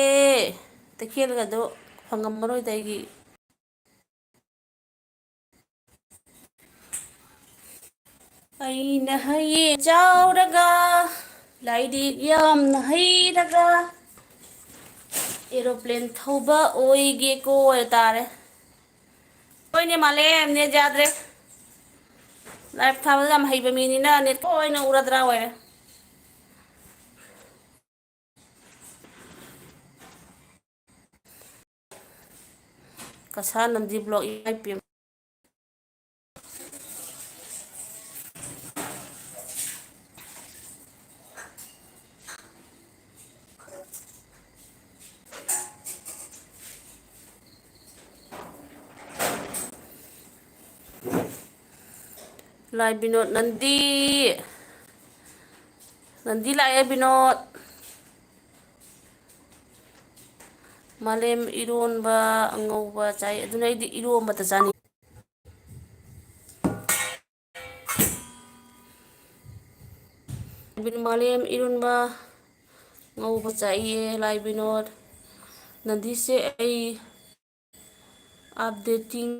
ꯇꯈꯦꯜꯒꯗꯣ ꯐꯪꯉꯝꯃꯔꯣꯏꯗ ꯑꯩꯒꯤ ꯑꯩꯅ ꯍꯌꯦꯡ ꯆꯥꯎꯔꯒ ꯂꯥꯏꯔꯤꯛ ꯌꯥꯝꯅ ꯍꯩꯔꯒ ꯑꯦꯔꯣꯄ꯭ꯂꯦꯟ ꯊꯧꯕ ꯑꯣꯏꯒꯦꯀꯣ ꯇꯥꯔꯦ ꯍꯣꯏꯅꯦ ꯃꯥꯜꯂꯦ ꯅꯦꯠ ꯌꯥꯗ꯭ꯔꯦ ꯂꯥꯏꯞ ꯊꯥꯕꯗ ꯌꯥꯝ ꯍꯩꯕ ꯃꯤꯅꯤꯅ ꯅꯦꯠ ꯂꯣꯏꯅ ꯎꯔꯗ꯭ꯔꯥ ꯑꯣꯏꯔꯦ ꯀꯁꯥ ꯅꯟꯗꯤ ꯕ꯭ꯂꯣꯛ ꯏꯃꯥꯏ ꯄꯦꯝꯃ ꯂꯥꯏ ꯕꯤꯅꯣꯠ ꯅꯟꯗꯤ ꯅꯟꯗꯤ ꯂꯥꯛꯑꯦ ꯕꯤꯅꯣꯠ ꯃꯥꯂꯦꯝ ꯏꯔꯣꯟꯕ ꯑꯉꯧꯕ ꯆꯥꯏ ꯑꯗꯨꯅ ꯑꯩꯗꯤ ꯏꯔꯣꯟꯕꯇ ꯆꯥꯅꯤꯡꯉꯤ ꯃꯥꯂꯦꯝ ꯏꯔꯣꯟꯕ ꯉꯧꯕ ꯆꯥꯏꯌꯦ ꯂꯥꯏ ꯕꯤꯅꯣꯠ ꯅꯟꯗꯤꯁꯦ ꯑꯩ ꯑꯞꯗꯦꯇꯤꯡ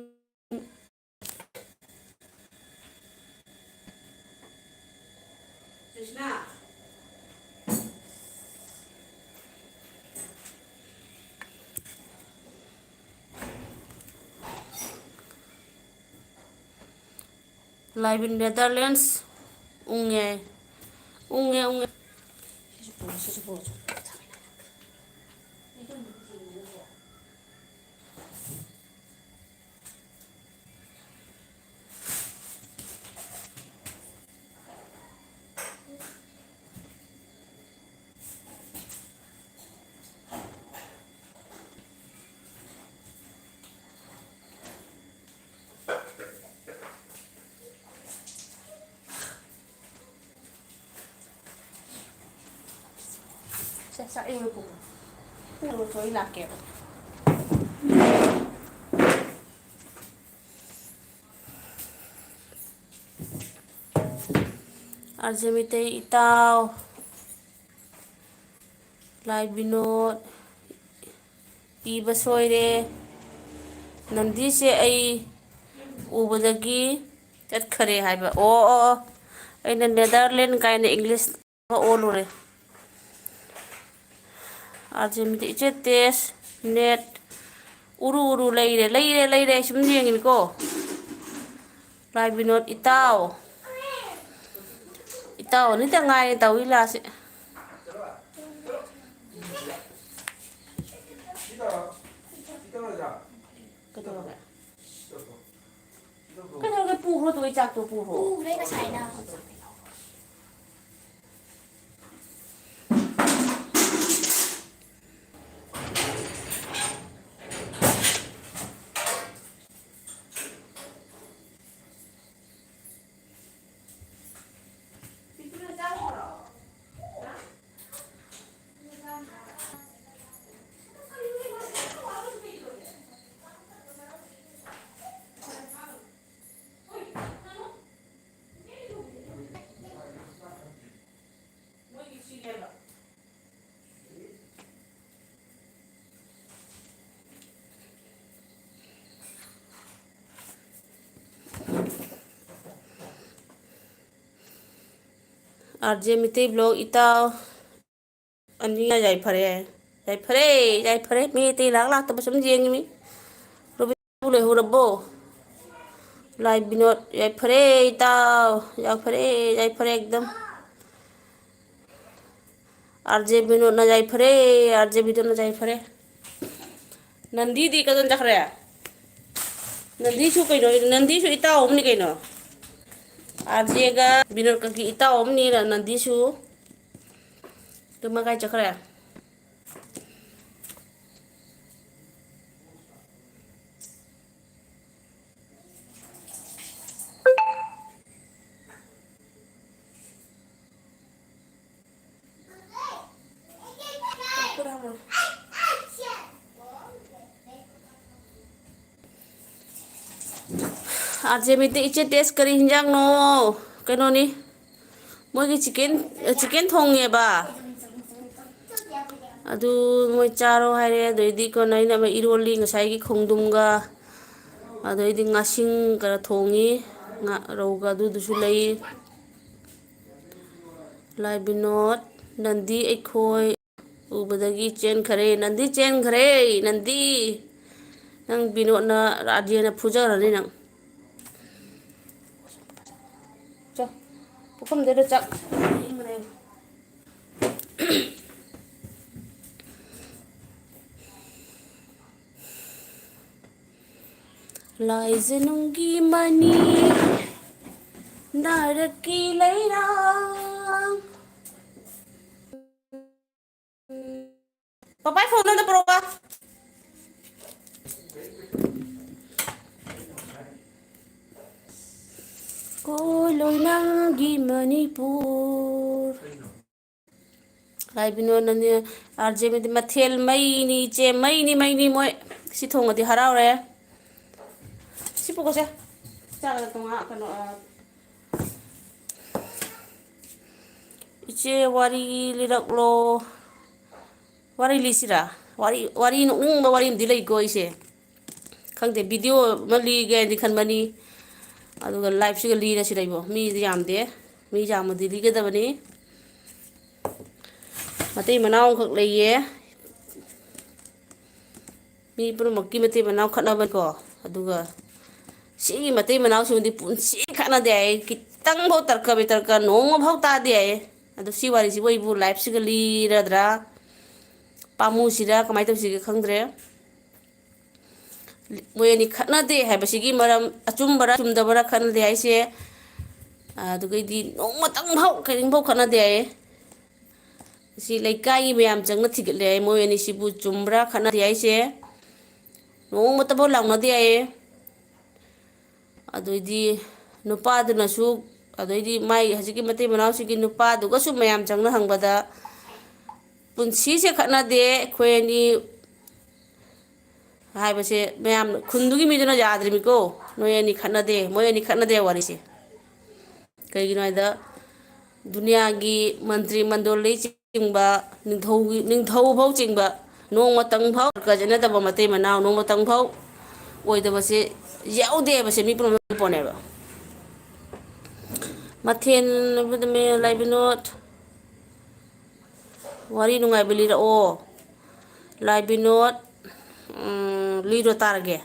ꯀ꯭ꯔꯤꯁꯅꯥ ꯂꯥꯏꯕ ꯅꯦꯗꯔꯂꯦꯟꯁ ꯎꯪꯉꯦ ꯎꯪꯉꯦ ꯎꯪꯉꯦ ꯆꯥꯛ ꯏꯪꯕ ꯄꯨꯡ ꯊꯣꯏ ꯂꯥꯛꯀꯦꯕ ꯑꯔꯖꯦ ꯃꯤꯇꯩ ꯏꯇꯥꯎ ꯂꯥꯏ ꯕꯤꯅꯣꯠ ꯏꯕ ꯁꯣꯏꯔꯦ ꯅꯟꯗꯤꯁꯦ ꯑꯩ ꯎꯕꯗꯒꯤ ꯆꯠꯈꯔꯦ ꯍꯥꯏꯕ ꯑꯣ ꯑꯣ ꯑꯩꯅ ꯅꯦꯗꯔꯂꯦꯟ ꯀꯥꯏꯅ ꯏꯪꯂꯤꯁ ꯑꯣꯜꯂꯨꯔꯦ ꯑꯥꯔꯖꯦ ꯏꯆꯦ ꯇꯦꯁ ꯅꯦꯠ ꯎꯔꯨ ꯎꯔꯨ ꯂꯩꯔꯦ ꯂꯩꯔꯦ ꯂꯩꯔꯦ ꯑꯩ ꯁꯨꯝ ꯌꯦꯡꯉꯤꯅꯤꯀꯣ ꯂꯥꯏ ꯕꯤꯅꯣꯠ ꯏꯇꯥꯎ ꯏꯇꯥꯎ ꯑꯅꯤꯇ ꯉꯥꯏꯔꯦ ꯇꯧ ꯂꯤꯂꯥꯁꯦ ꯀꯩꯗꯧꯔꯒꯦ ꯀꯩꯗꯧꯔꯒꯦ ꯄꯨꯈ꯭ꯔꯣ ꯇꯨ ꯑꯩ ꯆꯥꯛꯇꯣ ꯄꯨꯈ꯭ꯔꯣ ꯄꯨꯈ꯭ꯔꯦ ꯉꯁꯥꯏꯅ ꯑꯥꯔꯖꯦ ꯃꯤꯇꯩ ꯕ꯭ꯂꯣꯛ ꯏꯇꯥꯎ ꯑꯅꯤꯅ ꯌꯥꯏꯐꯔꯦ ꯌꯥꯏꯐꯔꯦ ꯌꯥꯏꯐꯔꯦ ꯃꯤ ꯑꯇꯩ ꯂꯥꯛꯇꯕ ꯁꯨꯝ ꯌꯦꯡꯉꯤꯃꯤ ꯔꯣꯕꯤꯟꯕꯨ ꯂꯩꯍꯧꯔꯕꯣ ꯂꯥꯏ ꯕꯤꯅꯣꯠ ꯌꯥꯏꯐꯔꯦ ꯏꯇꯥꯎ ꯌꯥꯏꯐꯔꯦ ꯌꯥꯏꯐꯔꯦ ꯑꯦꯛꯗꯝ ꯑꯥꯔꯖꯦ ꯕꯤꯅꯣꯠꯅ ꯌꯥꯏꯐꯔꯦ ꯑꯥꯔꯖꯦ ꯕꯤꯅꯣꯠꯅ ꯌꯥꯏꯐꯔꯦ ꯅꯟꯗꯤꯗꯤ ꯀꯗꯣꯝ ꯆꯠꯈ꯭ꯔꯦ ꯅꯟꯗꯤꯁꯨ ꯀꯩꯅꯣ ꯅꯟꯗꯤꯁꯨ ꯏꯇꯥꯎ ꯑꯃꯅꯤ ꯀꯩꯅꯣ ꯑꯥꯔꯖꯦꯒ ꯕꯤꯅꯣꯠꯀꯒꯤ ꯏꯇꯥꯎ ꯑꯃꯅꯤ ꯅꯟꯗꯤꯁꯨ ꯑꯗꯨꯃ ꯀꯥꯏ ꯆꯠꯈ꯭ꯔꯦ आरजे मिते इचे टेस्ट करी हिंजांग नो कनो नी मोगी चिकन थोंगेबा अदु मोय चारो हायरे अदुइदी को नैना मा इरोली ngसाइगी खोंगदुमगा अदुइदी ngasing करा थोंगी रौगा दुदुसु लई लाइ बिनोद नंदी एखोय उबदगी चेन खरे नंदी चेन खरे नंदी नंग बिनोद ना राजे ना फुजरनी नंग चा पुकम दे चक लाइजनुंगी मनी नारकी लैरांग पापा फोन ना परोगा कोलोनागी मणिपुर लाइबिनो नने आरजे में मथेल मैनी चे मैनी मोय सि थोंगदी हरावरे सि पुकोसे चाला तोंगा कनो इचे वारी लिरकलो वारी लिसिरा वारी नुंग वारी दिलै को इसे खंगदे वीडियो मली गे दिखन बनी अदुगा लाइव सिगा लीरा सिराइबो मी यामदे मी जामदि लिगदबनी मतै मनाव खक लइये मी पुरमक्की मतै मनाव खटनाबको अदुगा सिगी मतै मनाव सुंदी पुंसी खटनादे आइ कितंग भौ तर्का नोंग भौ तादे आइ अदु सि वारी सि बोइबु लाइव सिगा लीरद्रा पामु सिरा कमाय तबसिगे खंगद्रे मोयनी खटनादे हाइबसिगी मरम अचुमबरा चुमदबरा खटनादे आइसे अदुगैदी नोंगमतंग भौ करिंग भौ खटनादे आइ si laikai meyam changna thigale moy ani sibu chumbra khana di aise no mata bo langna di ai adoidi nupa aduna su adoidi mai hajiki mate manaw sigi nupa duga su meyam changna hangbada punsi se khana de khoeni hai base meyam khundugi miduna yadrimi ko noy ani khana de moy ani khana de wari se kai ginoida दुनिया की मंत्री मंडल चिंबा निंथौ भाव चिंबा नोंमतंग भाव कजनदब मते मनाव नोंमतंग भाव ओइदबसे याउदेबसे मी पोनेबा मथेन बदमे लाइबिनोट वारी नुंगाइबली ओ लाइबिनोट लीरो तारगे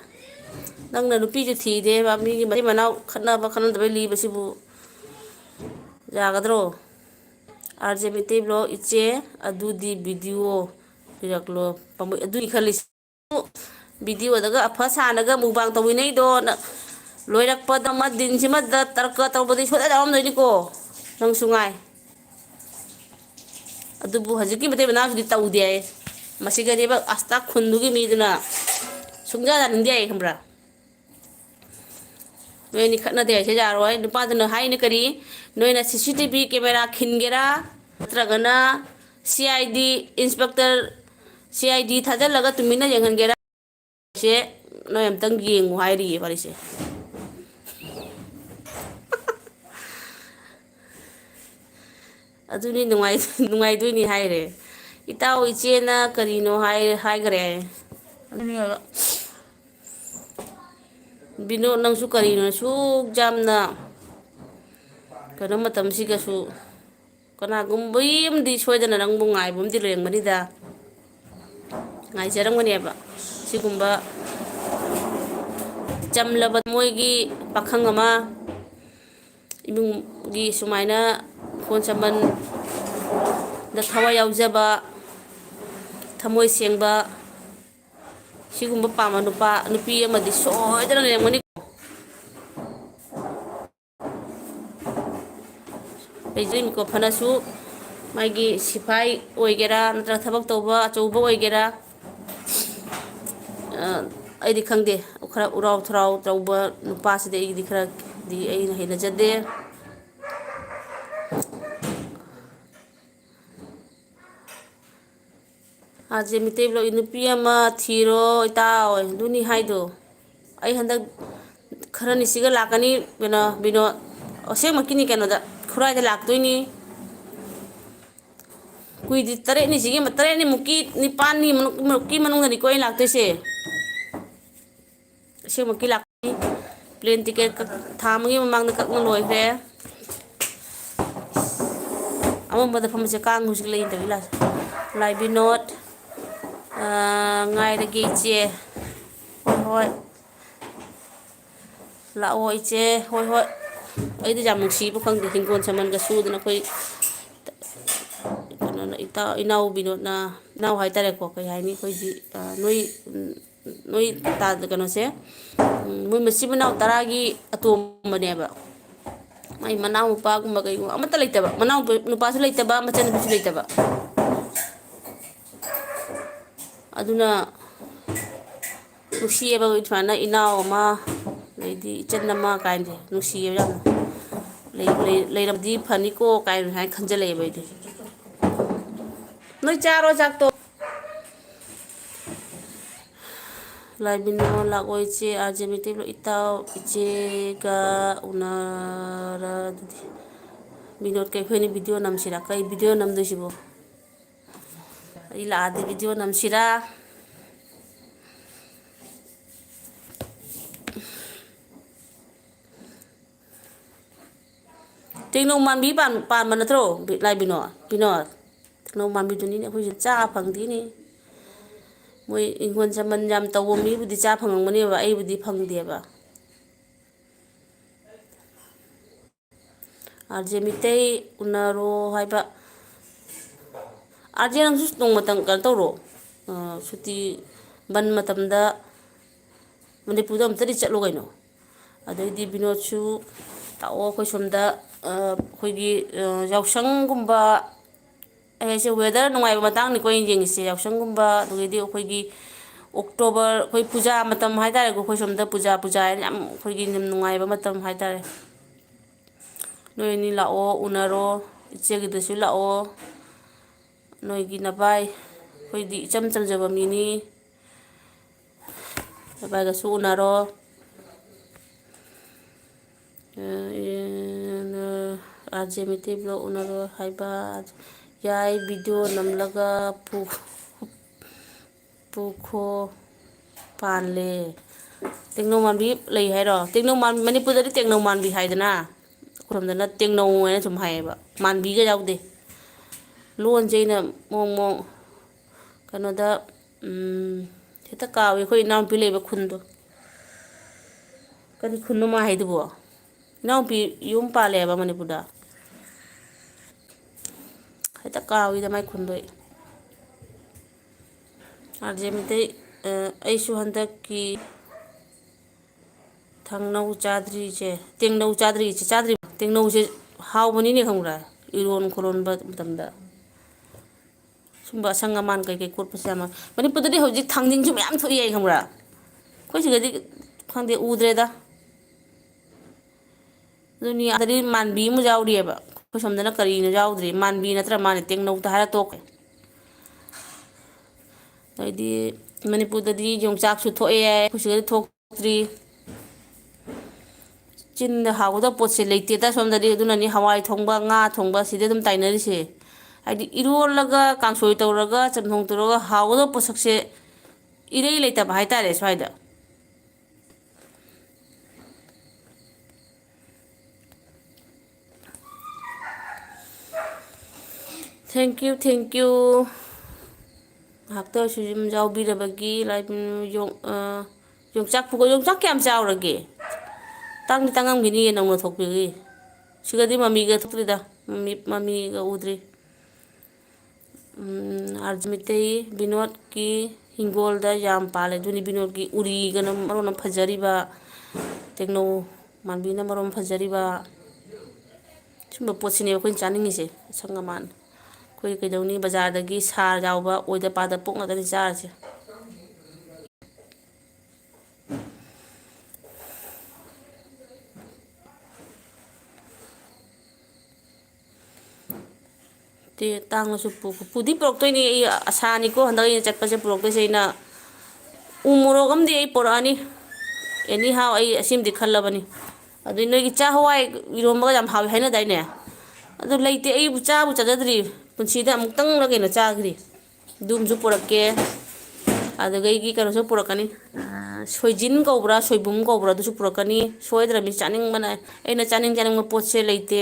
नंगना नुपी जे थीदे बा मी मते मनाव खनदबे लीबसिबु जागद्रो आरजे मिते ब्लॉग इचे अदुदी वीडियो लिरकलो पमु अदुई खलिस वीडियो दगा अफा सानगा मुबांग तविनै दो लोइरकपद म दिनसिमद तर्क तौबदि सोदा जाम नोइनिको नंग सुंगाय अदुबु हजिकी मते बनासुदि तौदे आइ मसिगरिबा आस्ता खुंदुगी मीदुना सुंगा जानिंदे आइ खमब्रा नोइनी खटनादे आइसे जारोय नुपादुना हाइने करी नोइना सीसीटीवी कैमरा खिनगेरा नत्रगना सीआईडी इंस्पेक्टर सीआईडी थाजलगा तुमिना यंगनगेरा से नोय अमतंग येंगु हाइरि बारिसे अदुनी नुंगाई दुनी हाइरे इताव इचेना करिनो हाइगरे अदुनी बिनो नंसु करिनो सुक जामना कनो मतम सिगसु कनागुम्बैमदि सोयदना नंबु ngaibumdi lengmanida ngaijarangmaniaba sigumba chamlaba moigi pakhang ama imunggi sumaina khonsaman da thawa yaujaba thamoi sengba sigumba pama nupi amadi soydana lengmani लेजरिम को फनासु मागी सिपाई ओइगेरा नत्र थबक तौबा अचौबा ओइगेरा आइदि खंगदे खरा उराव थराव तौबा नुपासिदे आइदि खरा दि आइना हेना जदे आजे मिते ब्लो नुपी अमा थीरो इताओ दुनी हाइदो आई हंदक खरनी सिगा लाकनी बिनो असेंमकिनी कनोदा खुराइदा लाक्तोइनी कुइदी तरेनी सिगे तरेनी मुकी निपानी मुकी मनुंगनी कोइ लाक्तोइसे असेंमकी लाक्तोइनी प्लेन टिकेट थामगी ममांगदा कक्न लोइख्रे अमबदा फमसे कांग हुसिक लेइन तबि ला लाइ Binod ngairage iche hoi lao iche hoi ai de jam nusi bu khang de hingkon saman ga su dana koi kana ita inau binod na nau hai tare ko kai hai ni koi di noi ta kana se mui masi banau taragi atom bane ba mai manau pa gumba kai amata leitaba manau nupa su leitaba machan bu su leitaba aduna nusieba itwana inao ma leidi chenna ma kainde nusieba jam leiramdi phani ko kai hai khanjale bai de noi charo jak to lai bino la oi che ajemite lo itao iche ga unara binot kai phani video nam sira kai video nam do sibo ila adi video nam sira Tengno man bi pan manatro lai bino tengno man bi duni ne khoi cha phang di ni moi ingon chaman jam tawo mi budi cha phang mani ba ai budi phang de ba arje mitei unaro haiba arje nang su tong matang kan toro suti ban matamda mani pudam tari chatlo gaino adai di bino chu tawo khoi somda khoigi yausangumba aise weather nungai matang ni koi jengise yausangumba dugedi khoigi October khoi puja matam haidare ko khoi somda puja yam khoigi nim nungai ba matam haidare noi ni lao unaro ichegi dasu lao noi gi nabai khoi di cham jaba mini nabai ga su unaro ajemite blo unaro haiba yai video namlaga pukho panle tengno man bi lei hairo tengno man manipur da tengno man bi haidana khurumdana tengno ene sum haiba man bi ga yaude lon jeina mong kanoda heta kawe khoi nam pi leba khundo kani khunno ma haidubo now pi yum pale ba manipura heta kawi da mai khundoi arjemite ai su handak ki thangnau chadri che tengnau chadri tengnau je haw bani ne khamra iron khoron ba tamda sumba sangaman kai kur pasama manipura di hojik thangning ju myam thoi ai khamra khoi sigadi khangde udre da dunia dari manbi mu jauri ba ko somdana kari na jaudri manbi natra mane tengno ta hara tok di manipur da di yongchak su thoe ai ko sig thok tri chin da hawda potse leite ta somda di duna ni hawai thongba nga thongba side dum tainari se ai irol laga kangsoi tawraga chamthong tawraga hawda posakse irei leita ba haitare swaida thank you hakto sujim jau birabagi lai yongchak pugo yongchak kyam chaurage tangam gini nang no thokpi sigadi mami ga thokri da mami ga udri arjmite binod ki hingol da yam pale duni binod ki uri ga na marona phajari ba tekno manbi na marom phajari ba chumba pochine ko chaningi se sangaman koi kaidoni bazar dagi sar jawba oida pada pokna dani charse te tang su pudi prok ni asani ko handai chatpa se prok se na umuro gam di porani ꯑꯦꯅꯤ ꯍꯥꯎ ꯑꯩ ꯑꯁꯤꯃꯗꯤ ꯈꯜꯂꯕꯅꯤ ꯑꯗꯨꯏ ꯅꯣꯏꯒꯤ ꯆꯥꯛ ꯍꯋꯥꯏ ꯏꯔꯣꯝꯕꯒ ꯌꯥꯝ ꯍꯥꯎꯋꯤ ꯍꯥꯏꯅꯗꯥꯏꯅꯦ ꯑꯗꯨ ꯂꯩꯇꯦ ꯑꯩꯕꯨ ꯆꯥꯕꯨ ꯆꯥꯖꯗ꯭ꯔꯤ ꯄꯨꯟꯁꯤꯗ ꯑꯃꯨꯛꯇꯪꯂ ꯀꯩꯅꯣ ꯆꯥꯈ꯭ꯔꯤ ꯑꯗꯨꯝꯁꯨ ꯄꯨꯔꯛꯀꯦ ꯑꯗꯨꯗꯒꯤ ꯀꯩꯅꯣꯁꯨ ꯄꯨꯔꯛꯀꯅꯤ ꯁꯣꯏꯖꯤꯟ ꯀꯧꯕ꯭ꯔꯥ ꯁꯣꯏꯕꯨꯝ ꯀꯧꯕ꯭ꯔꯥ ꯑꯗꯨꯁꯨ ꯄꯨꯔꯛꯀꯅꯤ ꯁꯣꯏꯗ꯭ꯔꯕꯅꯤ ꯆꯥꯅꯤꯡꯕꯅ ꯑꯩꯅ ꯆꯥꯅꯤꯡꯕ ꯄꯣꯠꯁꯦ ꯂꯩꯇꯦ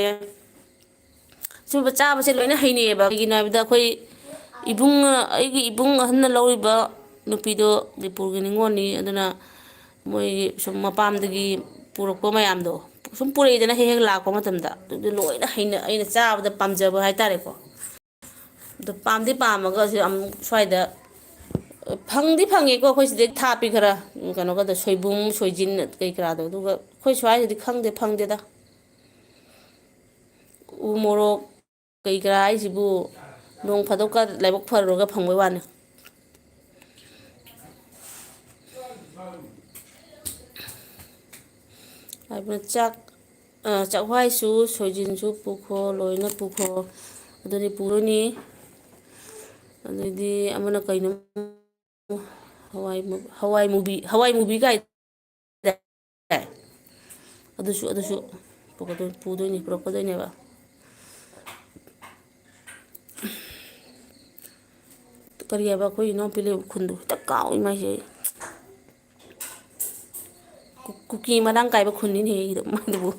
ꯁꯨꯝꯕ ꯆꯥꯕꯁꯦ ꯂꯣꯏꯅ ꯍꯩꯅꯩꯑꯦꯕ ꯀꯩꯒꯤꯅꯣ ꯍꯥꯏꯕꯗ ꯑꯩꯈꯣꯏ ꯏꯕꯨꯡ ꯑꯩꯒꯤ ꯏꯕꯨꯡ ꯑꯍꯟꯅ ꯂꯧꯔꯤꯕ ꯅꯨꯄꯤꯗꯣ ꯃꯅꯤꯄꯨꯔꯒꯤ ꯅꯤꯉꯣꯜꯅꯤ ꯑꯗꯨꯅ ꯃꯣꯏꯒꯤ ꯁꯨꯝ ꯃꯄꯥꯝꯗꯒꯤ ꯄꯨꯔꯛꯄ ꯃꯌꯥꯝꯗꯣ ꯁꯨꯝ ꯄꯨꯔꯛꯏꯗꯅ ꯍꯦꯛ ꯍꯦꯛ ꯂꯥꯛꯄ ꯃꯇꯝꯗ ꯑꯗꯨ ꯂꯣꯏꯅ ꯑꯩꯅ ꯆꯥꯕꯗ ꯄꯥꯝꯖꯕ ꯍꯥꯏꯇꯥꯔꯦꯀꯣ ꯑꯗꯣ ꯄꯥꯝꯗꯤ ꯄꯥꯝꯃꯒꯁꯨ ꯑꯃꯨꯛ ꯁ꯭ꯋꯥꯏꯗ ꯐꯪꯗꯤ ꯐꯪꯉꯦꯀꯣ ꯑꯩꯈꯣꯏ ꯁꯤꯗꯩ ꯊꯥꯞꯄꯤ ꯈꯔ ꯀꯩꯅꯣꯒꯗ ꯁꯣꯏꯕꯨꯝ ꯁꯣꯏꯖꯤꯟ ꯀꯩ ꯀꯔꯥꯗꯣ ꯑꯗꯨꯒ ꯑꯩꯈꯣꯏ ꯁ꯭ꯋꯥꯏꯁꯤꯗꯤ ꯐꯪꯗꯦꯗ ꯎ ꯃꯣꯔꯣꯛ ꯀꯩ ꯀꯔꯥ ꯍꯥꯏꯁꯤꯕꯨ ꯅꯣꯡ ꯐꯥꯗꯣꯛꯀ ꯂꯥꯏꯕꯛ ꯐꯔꯨꯔꯒ ꯐꯪꯕꯩ ꯋꯥꯅꯤ ꯍꯥꯏꯕ ꯆꯥꯛꯍꯋꯥꯏꯁꯨ ꯁꯣꯏꯖꯤꯟꯁꯨ ꯄꯨꯈꯣ ꯂꯣꯏꯅ ꯄꯨꯈꯣ ꯑꯗꯨꯗꯤ ꯄꯨꯔꯅꯤ ꯑꯗꯩꯗꯤ ꯑꯃꯅ ꯀꯩꯅꯣ ꯍꯋꯥꯏ ꯃꯨꯕꯤ ꯀꯥꯏ ꯑꯗꯨꯁꯨ ꯄꯨꯔꯛꯀꯗꯣꯏꯅꯦꯕ ꯀꯔꯤ ꯍꯥꯏꯕ ꯑꯩꯈꯣꯏ ꯏꯅꯥꯎꯄꯤ ꯂꯩꯕ ꯈꯨꯟꯗꯣ ꯍꯦꯛꯇ ꯀꯥꯎꯏ ꯃꯥꯏꯁꯦ ꯑꯩ ꯀꯨꯀꯤ ꯃꯔꯥꯡ ꯀꯥꯏꯕ ꯈꯨꯟꯅꯤꯅꯦꯍꯦ ꯃꯥꯏꯗꯨꯕꯨ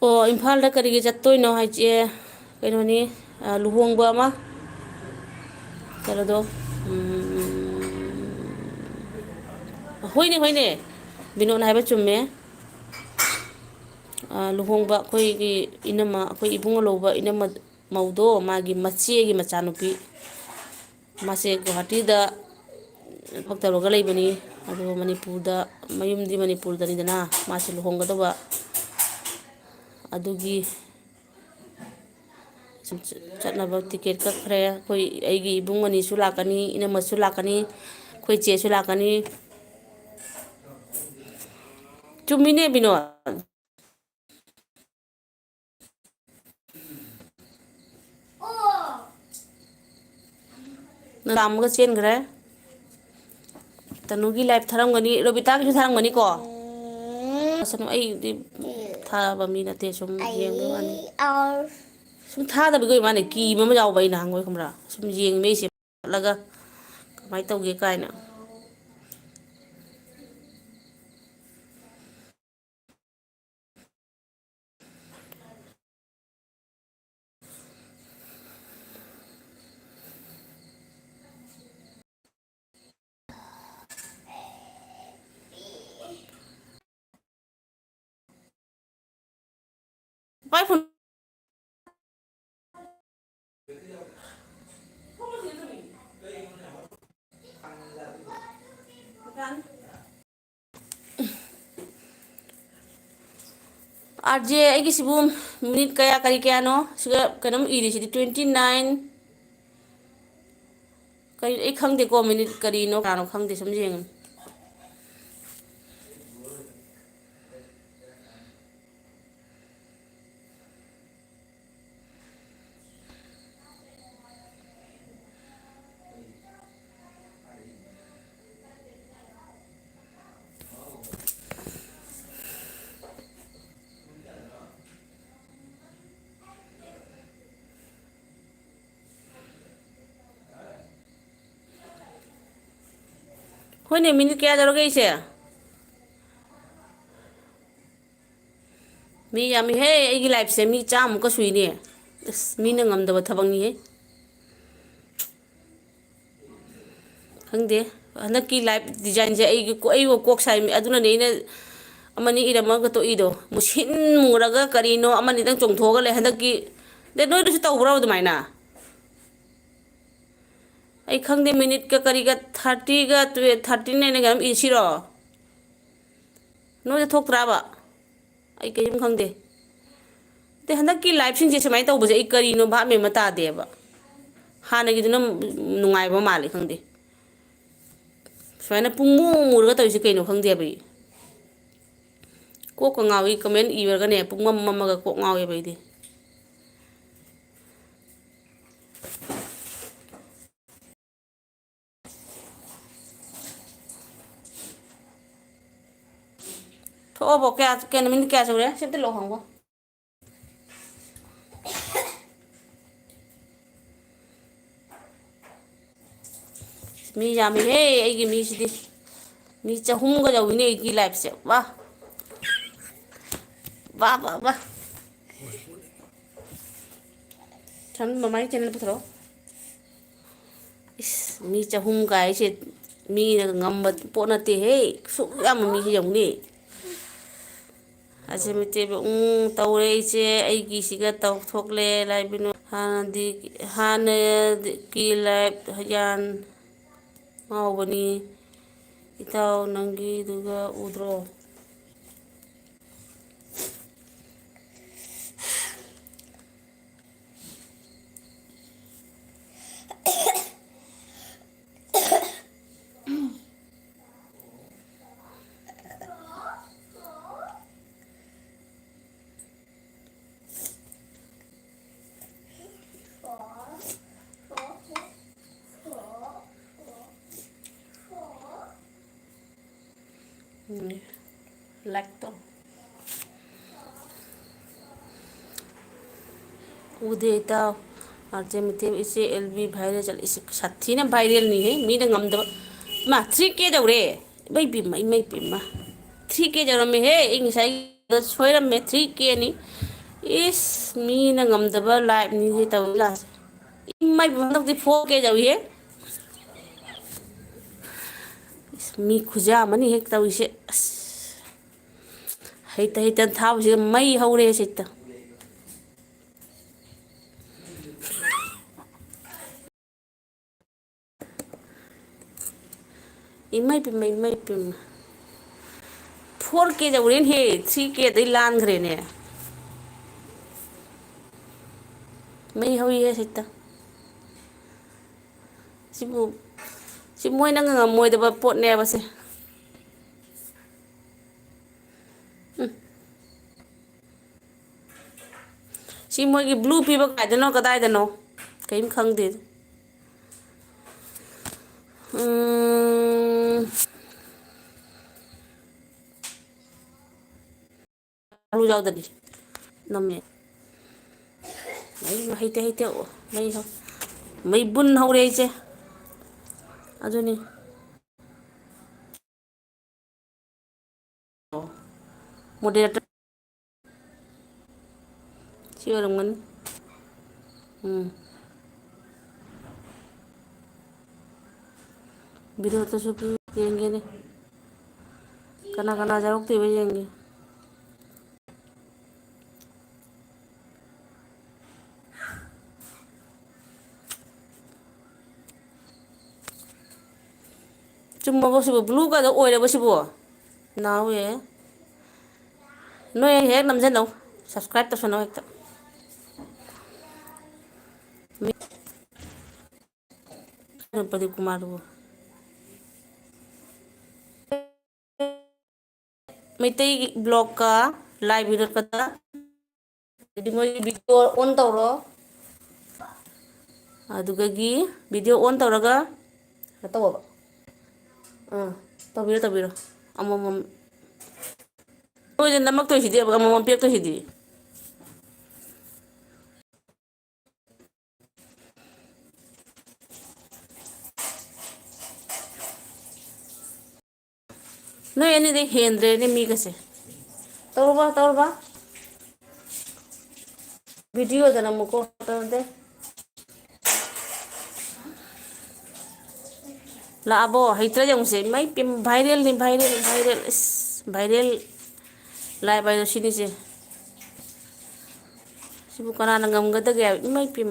ꯑꯣ ꯏꯝꯐꯥꯜꯗ ꯀꯔꯤꯒꯤ ꯆꯠꯇꯣꯏꯅꯣ ꯍꯥꯏꯁꯦ ꯀꯩꯅꯣꯅꯤ ꯂꯨꯍꯣꯡꯕ ꯑꯃ ꯀꯩꯅꯣꯗꯣ ꯍꯣꯏꯅꯦ ꯕꯤꯅꯣꯠꯅ ꯍꯥꯏꯕ ꯆꯨꯝꯃꯦ ꯂꯨꯍꯣꯡꯕ ꯑꯩꯈꯣꯏꯒꯤ ꯏꯅꯝꯃ ꯑꯩꯈꯣꯏ ꯏꯕꯨꯡꯉꯣ ꯂꯧꯕ ꯏꯅꯝꯃ ꯃꯧꯗꯣ ꯃꯥꯒꯤ ꯃꯆꯦꯒꯤ ꯃꯆꯥꯅꯨꯄꯤ ꯃꯥꯁꯦ ꯒꯨꯍꯥꯇꯤꯗ ꯊꯕꯛ ꯇꯧꯔꯒ ꯂꯩꯕꯅꯤ ꯑꯗꯨꯒ ꯃꯅꯤꯄꯨꯔꯗ ꯃꯌꯨꯝꯗꯤ ꯃꯅꯤꯄꯨꯔꯗꯅꯤꯗꯅ ꯃꯥꯁꯤ ꯂꯨꯍꯣꯡꯒꯗꯧꯕ ꯑꯗꯨꯒꯤ ꯆꯠꯅꯕ ꯇꯤꯀꯦꯠ ꯀꯛꯈ꯭ꯔꯦ ꯑꯩꯈꯣꯏ ꯑꯩꯒꯤ ꯏꯕꯨꯡ ꯑꯅꯤꯁꯨ ꯂꯥꯛꯀꯅꯤ ꯏꯅꯝꯃꯁꯨ ꯂꯥꯛꯀꯅꯤ ꯑꯩꯈꯣꯏ ꯆꯦꯁꯨ ꯂꯥꯛꯀꯅꯤ ꯆꯨꯝꯃꯤꯅꯦ ꯕꯤꯅꯣꯠ ꯂꯥꯝꯃꯒ ꯆꯦꯟꯈ꯭ꯔꯦ ꯇꯅꯨꯒꯤ ꯂꯥꯏꯐ ꯊꯥꯔꯝꯒꯅꯤ ꯔꯣꯕꯤꯇꯥꯒꯤꯁꯨ ꯊꯥꯔꯝꯒꯅꯤꯀꯣ ꯑꯩꯗꯤ ꯊꯥꯕ ꯃꯤ ꯅꯠꯇꯦ ꯁꯨꯝ ꯌꯦꯡꯕꯩ ꯋꯥꯅꯤ ꯁꯨꯝ ꯊꯥꯗꯕꯒꯤ ꯑꯣꯏ ꯃꯥꯅꯦ ꯀꯤꯕ ꯑꯃ ꯌꯥꯎꯕ ꯑꯩ ꯅꯍꯥꯟꯈꯣꯏ ꯈꯪꯕ꯭ꯔꯥ ꯁꯨꯝ ꯌꯦꯡꯕꯩꯁꯦ ꯆꯠꯂꯒ ꯀꯃꯥꯏꯅ ꯇꯧꯒꯦ ꯀꯥꯏꯅ ꯄꯥꯏ ꯐꯣꯟ ꯑꯥꯔꯖꯦ ꯑꯩꯒꯤꯁꯤꯕꯨ ꯃꯤꯅꯤꯠ ꯀꯔꯤ ꯀꯌꯥꯅꯣ ꯁꯤꯒ ꯀꯩꯅꯣꯝ ꯏꯔꯤꯁꯤꯗꯤ 29 ꯀꯔꯤ ꯑꯩ ꯈꯪꯗꯦꯀꯣ ꯃꯤꯅꯤꯠ ꯀꯔꯤꯅꯣ ꯀꯅꯥꯅꯣ ꯈꯪꯗꯦ ꯁꯨꯝ ꯌꯦꯡꯉꯨ ꯍꯣꯏꯅꯦ ꯃꯤꯅꯤꯠ ꯀꯌꯥ ꯇꯧꯔꯒꯦ ꯑꯩꯁꯦ ꯃꯤ ꯌꯥꯝꯃꯤꯍꯦ ꯑꯩꯒꯤ ꯂꯥꯏꯐꯁꯦ ꯃꯤ ꯆꯥꯝꯃꯨꯛꯀ ꯁꯨꯏꯅꯦ ꯑꯁ ꯃꯤꯅ ꯉꯝꯗꯕ ꯊꯕꯛꯅꯤꯍꯦ ꯈꯪꯗꯦ ꯍꯟꯗꯛꯀꯤ ꯂꯥꯏꯐ ꯗꯤꯖꯥꯏꯟꯁꯦ ꯑꯩꯕꯨ ꯀꯣꯛ ꯁꯥꯏ ꯑꯗꯨꯅꯅꯦ ꯑꯩꯅ ꯑꯃꯅꯤ ꯏꯔꯝꯃꯒ ꯇꯣꯛꯏꯗꯣ ꯃꯨꯁꯤꯟ ꯃꯨꯔꯒ ꯀꯔꯤꯅꯣ ꯑꯃꯅꯤꯗꯪ ꯆꯣꯡꯊꯣꯛꯑꯒ ꯂꯩ ꯍꯟꯗꯛꯀꯤ ꯗꯦ ꯅꯣꯏꯗꯁꯨ ꯇꯧꯕ꯭ꯔꯣ ꯑꯗꯨꯃꯥꯏꯅ ꯑꯩ ꯈꯪꯗꯦ ꯃꯤꯅꯤꯠꯀ ꯀꯔꯤꯒ 30ꯒ 39ꯅ ꯀꯩꯅꯣꯝ ꯏꯁꯤꯔꯣ ꯅꯣꯏꯗ ꯊꯣꯛꯇ꯭ꯔꯕ ꯑꯩ ꯀꯔꯤꯝ ꯈꯪꯗꯦ ꯑꯗꯩ ꯍꯟꯗꯛꯀꯤ ꯂꯥꯏꯐꯁꯤꯡꯁꯦ ꯁꯨꯃꯥꯏꯅ ꯇꯧꯕꯁꯦ ꯑꯩ ꯀꯔꯤꯅꯣ ꯚꯥꯞ ꯃꯦꯟ ꯑꯃ ꯇꯥꯗꯦꯕ ꯍꯥꯟꯅꯒꯤꯗꯨꯅ ꯅꯨꯡꯉꯥꯏꯕ ꯃꯥꯜꯂꯦ ꯈꯪꯗꯦ ꯁꯨꯃꯥꯏꯅ ꯄꯨꯡꯃꯨ ꯃꯨꯔꯒ ꯇꯧꯔꯤꯁꯦ ꯀꯩꯅꯣ ꯈꯪꯗꯦꯕ ꯑꯩ ꯀꯣꯛꯀ ꯉꯥꯎꯏ ꯀꯃꯦꯟ ꯏꯔꯒꯅꯦ ꯄꯨꯡꯃꯝ ꯃꯝꯃꯒ ꯀꯣꯛ ꯉꯥꯎꯋꯦꯕ ꯑꯩꯗꯤ Ô bộ kẹt kẹt mình kẹt rồi đấy, xếp tới lỗ hỏng quá. Mi ya mi hey, ai cái mi gì đi. Mi cha hung cái dầu này cái life sẽ va va va va. Chắn mà máy trên nó bắt đầu. Mi cha hung cái gì mi ngầm bật bộ nó tì hey, số em mà mi dòng này. Ase mi te tàu đây chứ ai cái gì cái tàu thuốc lê lại bên han ki lại hayan mau bani itaw nanggi duga udro. Lacto उदे ताव RJ मिते इसे LB viral चल इसे साथी ना viral नहीं है मी दंगम दब मा 3K दौरे भाई बिम्मा इमाई बिम्मा 3K जरा में है इंग साई सोयर में 3K नहीं इस मी दंगम दब लाइव नहीं है ताव लास इमाई बिम्मा तब दी 4K जावी है मी खुजा मनी है ताव इसे हेता था उसे मई हो रहे से तो इमाई पे 4K जाऊँ हे 3K तो लान घरे ने मई हो ये से तो सिबु नंग मोय दबा पोट ने बसे सी मोगी ब्लू पीब कायदनो कदायदनो कहीं खंगदे आलू जाउदनी नमे मई हेते मई हो मई बुन हो रे चे अजनी मोडेरेटर सी ओरमगन वीडियो तो सब येंगे ने कना जारुकते वे येंगे चुम्मा बसिबो ब्लू का ओइरे बसिबो नावे नोय हेक नमजनो सब्सक्राइब तो सुनो एक प्रदीप कुमार वो मैतई ब्लॉग का लाइव वीडियो कता वीडियो ऑन तौरो अदुगगी वीडियो ऑन तौरगा तौबा तौबिरो अमम नोय नमक तो हिदे अमम पेक तो हिदी नोय अनि दे हेंद्रे ने मी कसे तौरबा वीडियो दना मुको दे लाबो हैत्रा जंगसे मई पिम वायरल नहीं वायरल लाइव वायरल सिनी से सिबु कना नंगम गदा गया मई Pym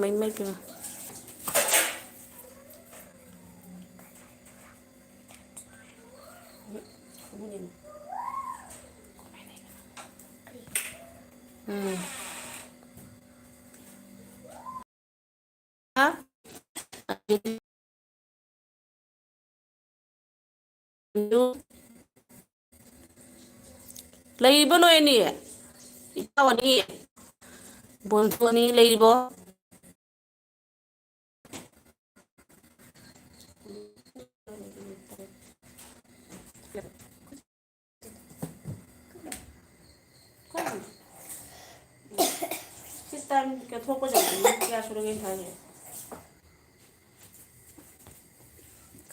lấy bữa nay nè tao đi buồn thua đi lấy bó time kaya thoko jang kaya surugin thage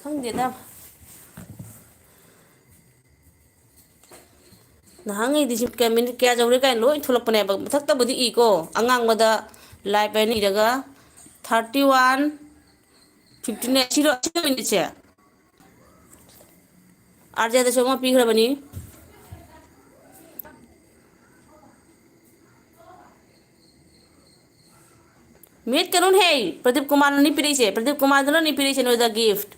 khang de da nahang di sip kaya minute kaya jawre kai loi thulak pane ba thak ta budi I ko angang mada live pa ni daga 31 15 0 minute che arja da choma pi khra bani meet kanon hey Pradeep Kumar ni piri che Pradeep Kumar no ni piri che no the gift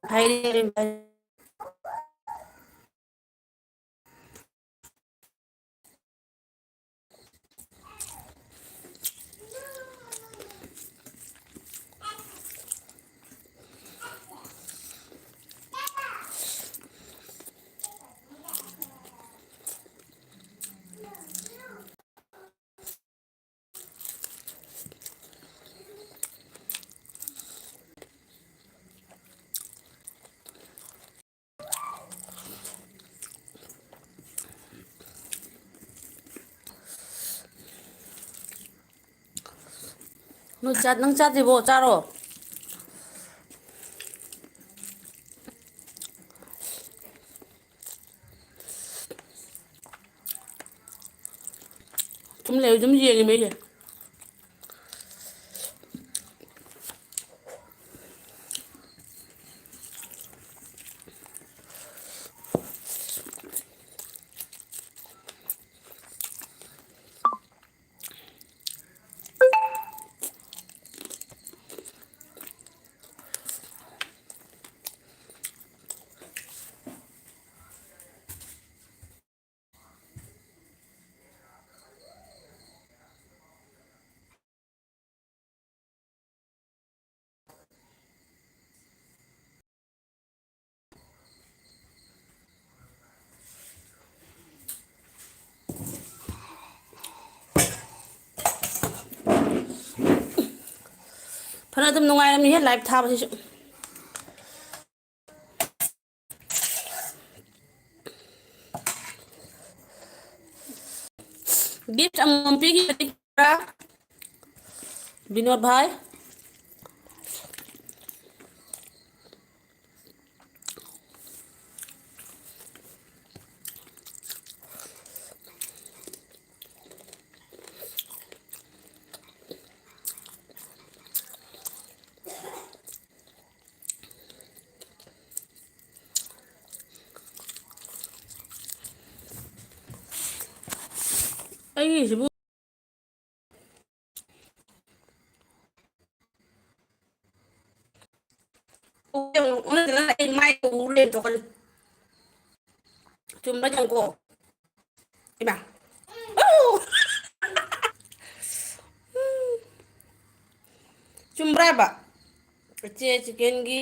hai no chat nang chat bo charo tum le dum ye me ye phana dum nungai ram ni he live tha ba si gift am pi ki ra Binod bhai ai sibu ona de la ai mai ko len to ko chum ba jang ko iba chum braba che chicken gi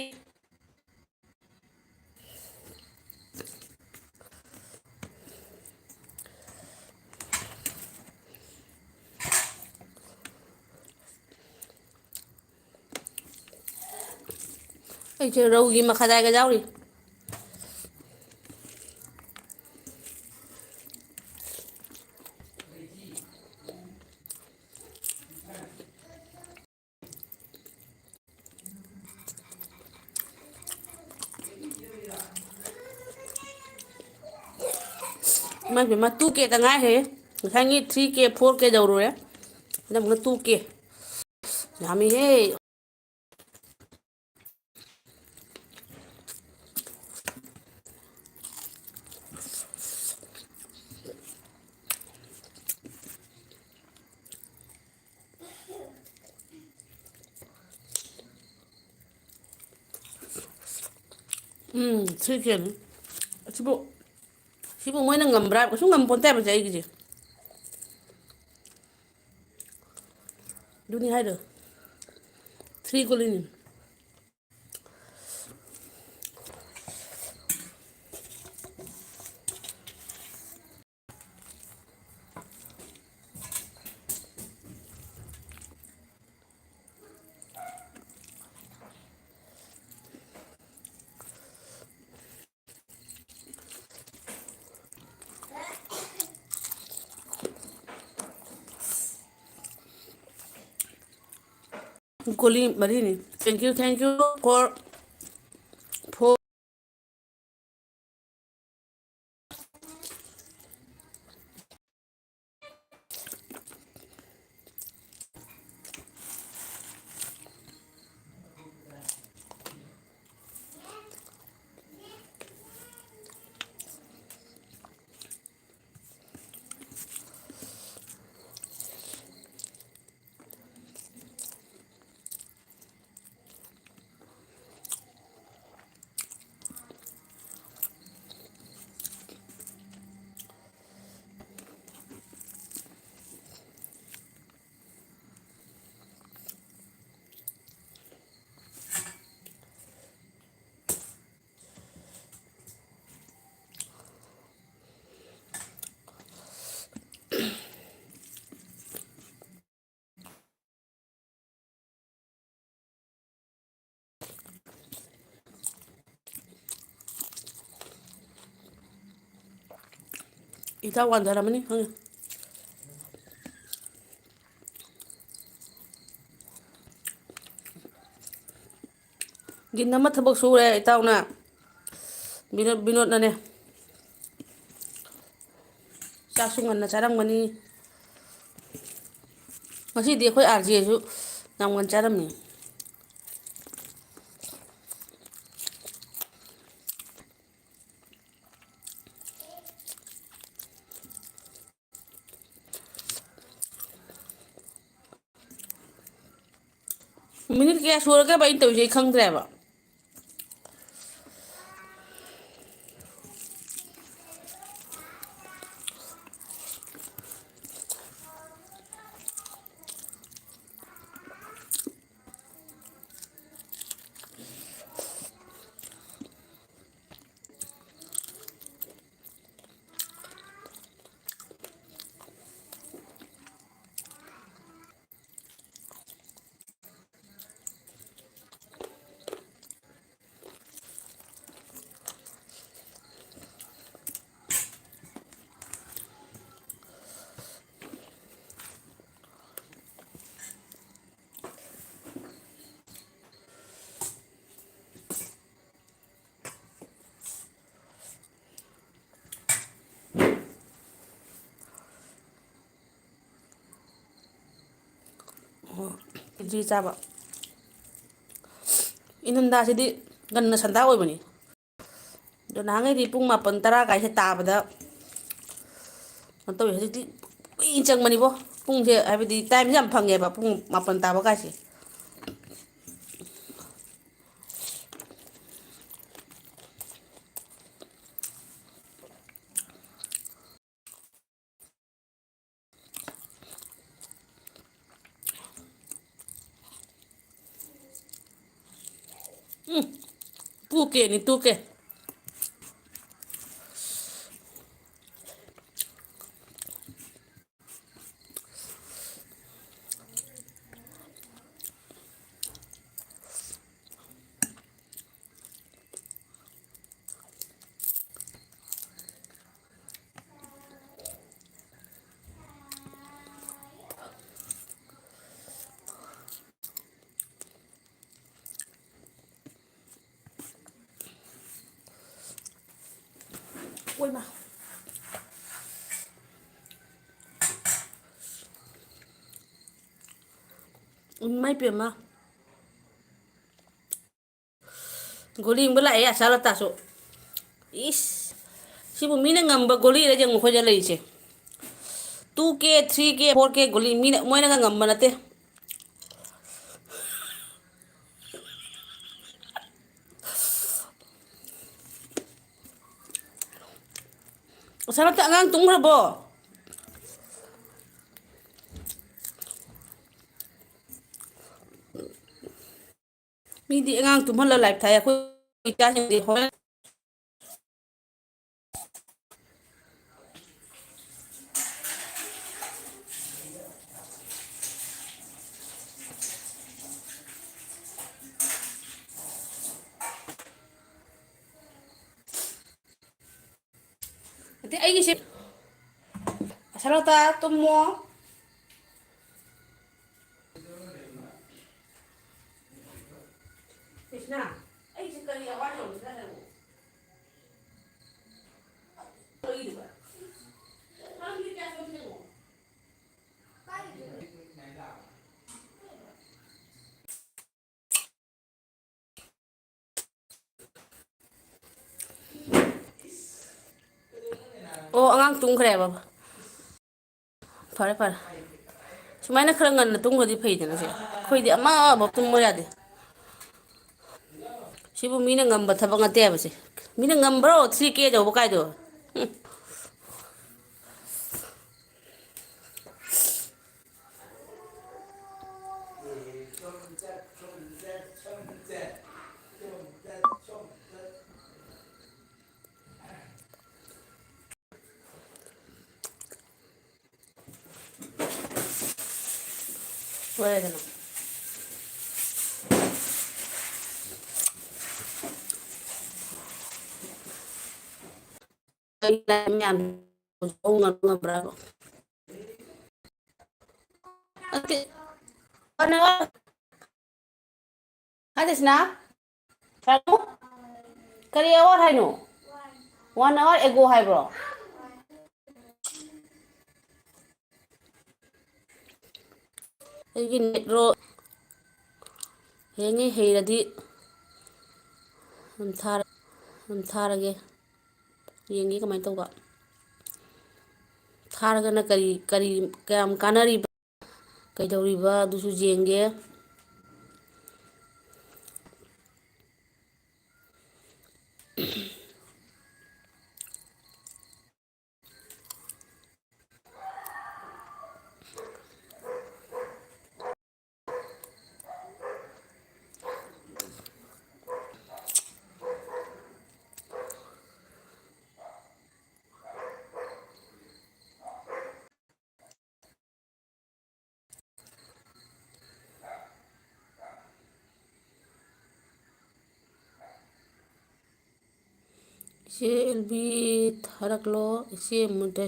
ai che rau gi ma khadai ga jauri ma 2K ta ngai he khangi 3K 4K jauru re nam na 2K yami he chicken sibu moi na ngam bra ko su ngam ponte ba jai gi duni hai do 3 ko lini Goli Marini. Thank you for ita wanda ramani. Gin nama thabak sure ita una. Binod na ne. Sasungan na charang mani. Masih dia koi RJ su namwan charam ni. Minute kaya sure ka ba into je khang dre ba. Ji chaba. Inunda sidi ganna sanda oi bani. Do nangai di pung mapan tara kai se tabada. Mantaw hadi chang mani bo. Pung je abidi time jam phange ba pung mapan taba kai se. Tuke ni tuke. Ôi mà. Mai pia ma. Goli mbala ya sala taso. Is. Si bu mina ngamba goli ra jang khoja lai che. 2K 3K 4K goli mina moina ngamba nate. Sala ta ngang tung ra bo. Mi di ngang tum hala live thaya ko ita jang di hola. Ate ai gi se. Sala ta tum mo. ꯑꯣ ꯑꯉꯥꯡ ꯇꯨꯝꯈ꯭ꯔꯦꯕ ꯐꯔꯦ ꯐꯔꯦ ꯁꯨꯃꯥꯏꯅ ꯈꯔ ꯉꯟꯅ ꯇꯨꯝꯒ꯭ꯔꯗꯤ ꯐꯩꯗꯅ ꯁꯦ ꯑꯩꯈꯣꯏꯗꯤ ꯑꯃꯐꯥꯎ ꯇꯨꯝꯃꯨ ꯌꯥꯗꯦ ꯁꯤꯕꯨ ꯃꯤꯅ ꯉꯝꯕ ꯊꯕꯛ ꯅꯠꯇꯦꯕꯁꯦ ꯃꯤꯅ ꯉꯝꯕ꯭ꯔꯣ 3K ꯌꯧꯕ ꯀꯥꯏꯗꯣ ꯂꯣꯏꯔꯦꯗꯅ ꯉꯝꯕ꯭ꯔꯥꯕ ꯅꯠꯇꯦ ꯍꯥꯏꯗꯁꯤꯅ ꯀꯔꯤ ꯑꯋꯥꯔ ꯍꯥꯏꯅꯣ 1 hour ago ꯍꯥꯏꯕ꯭ꯔꯣ ꯑꯩꯒꯤ ꯅꯦꯠꯔꯣ ꯍꯌꯦꯡꯉꯩ ꯍꯩꯔꯗꯤ ꯑꯗꯨꯝ ꯊꯥꯔꯒꯦ ꯌꯦꯡꯒꯦ ꯀꯃꯥꯏꯅ ꯇꯧꯕ ꯊꯥꯔꯒꯅ ꯀꯔꯤ ꯀꯌꯥꯝ ꯀꯥꯟꯅꯔꯤꯕ ꯀꯩꯗꯧꯔꯤꯕ ꯑꯗꯨꯁꯨ ꯌꯦꯡꯒꯦ ꯏꯆꯦ ꯑꯦꯜꯕꯤ ꯊꯥꯔꯛꯂꯣ ꯏꯆꯦ ꯃꯨꯟꯇꯦꯁ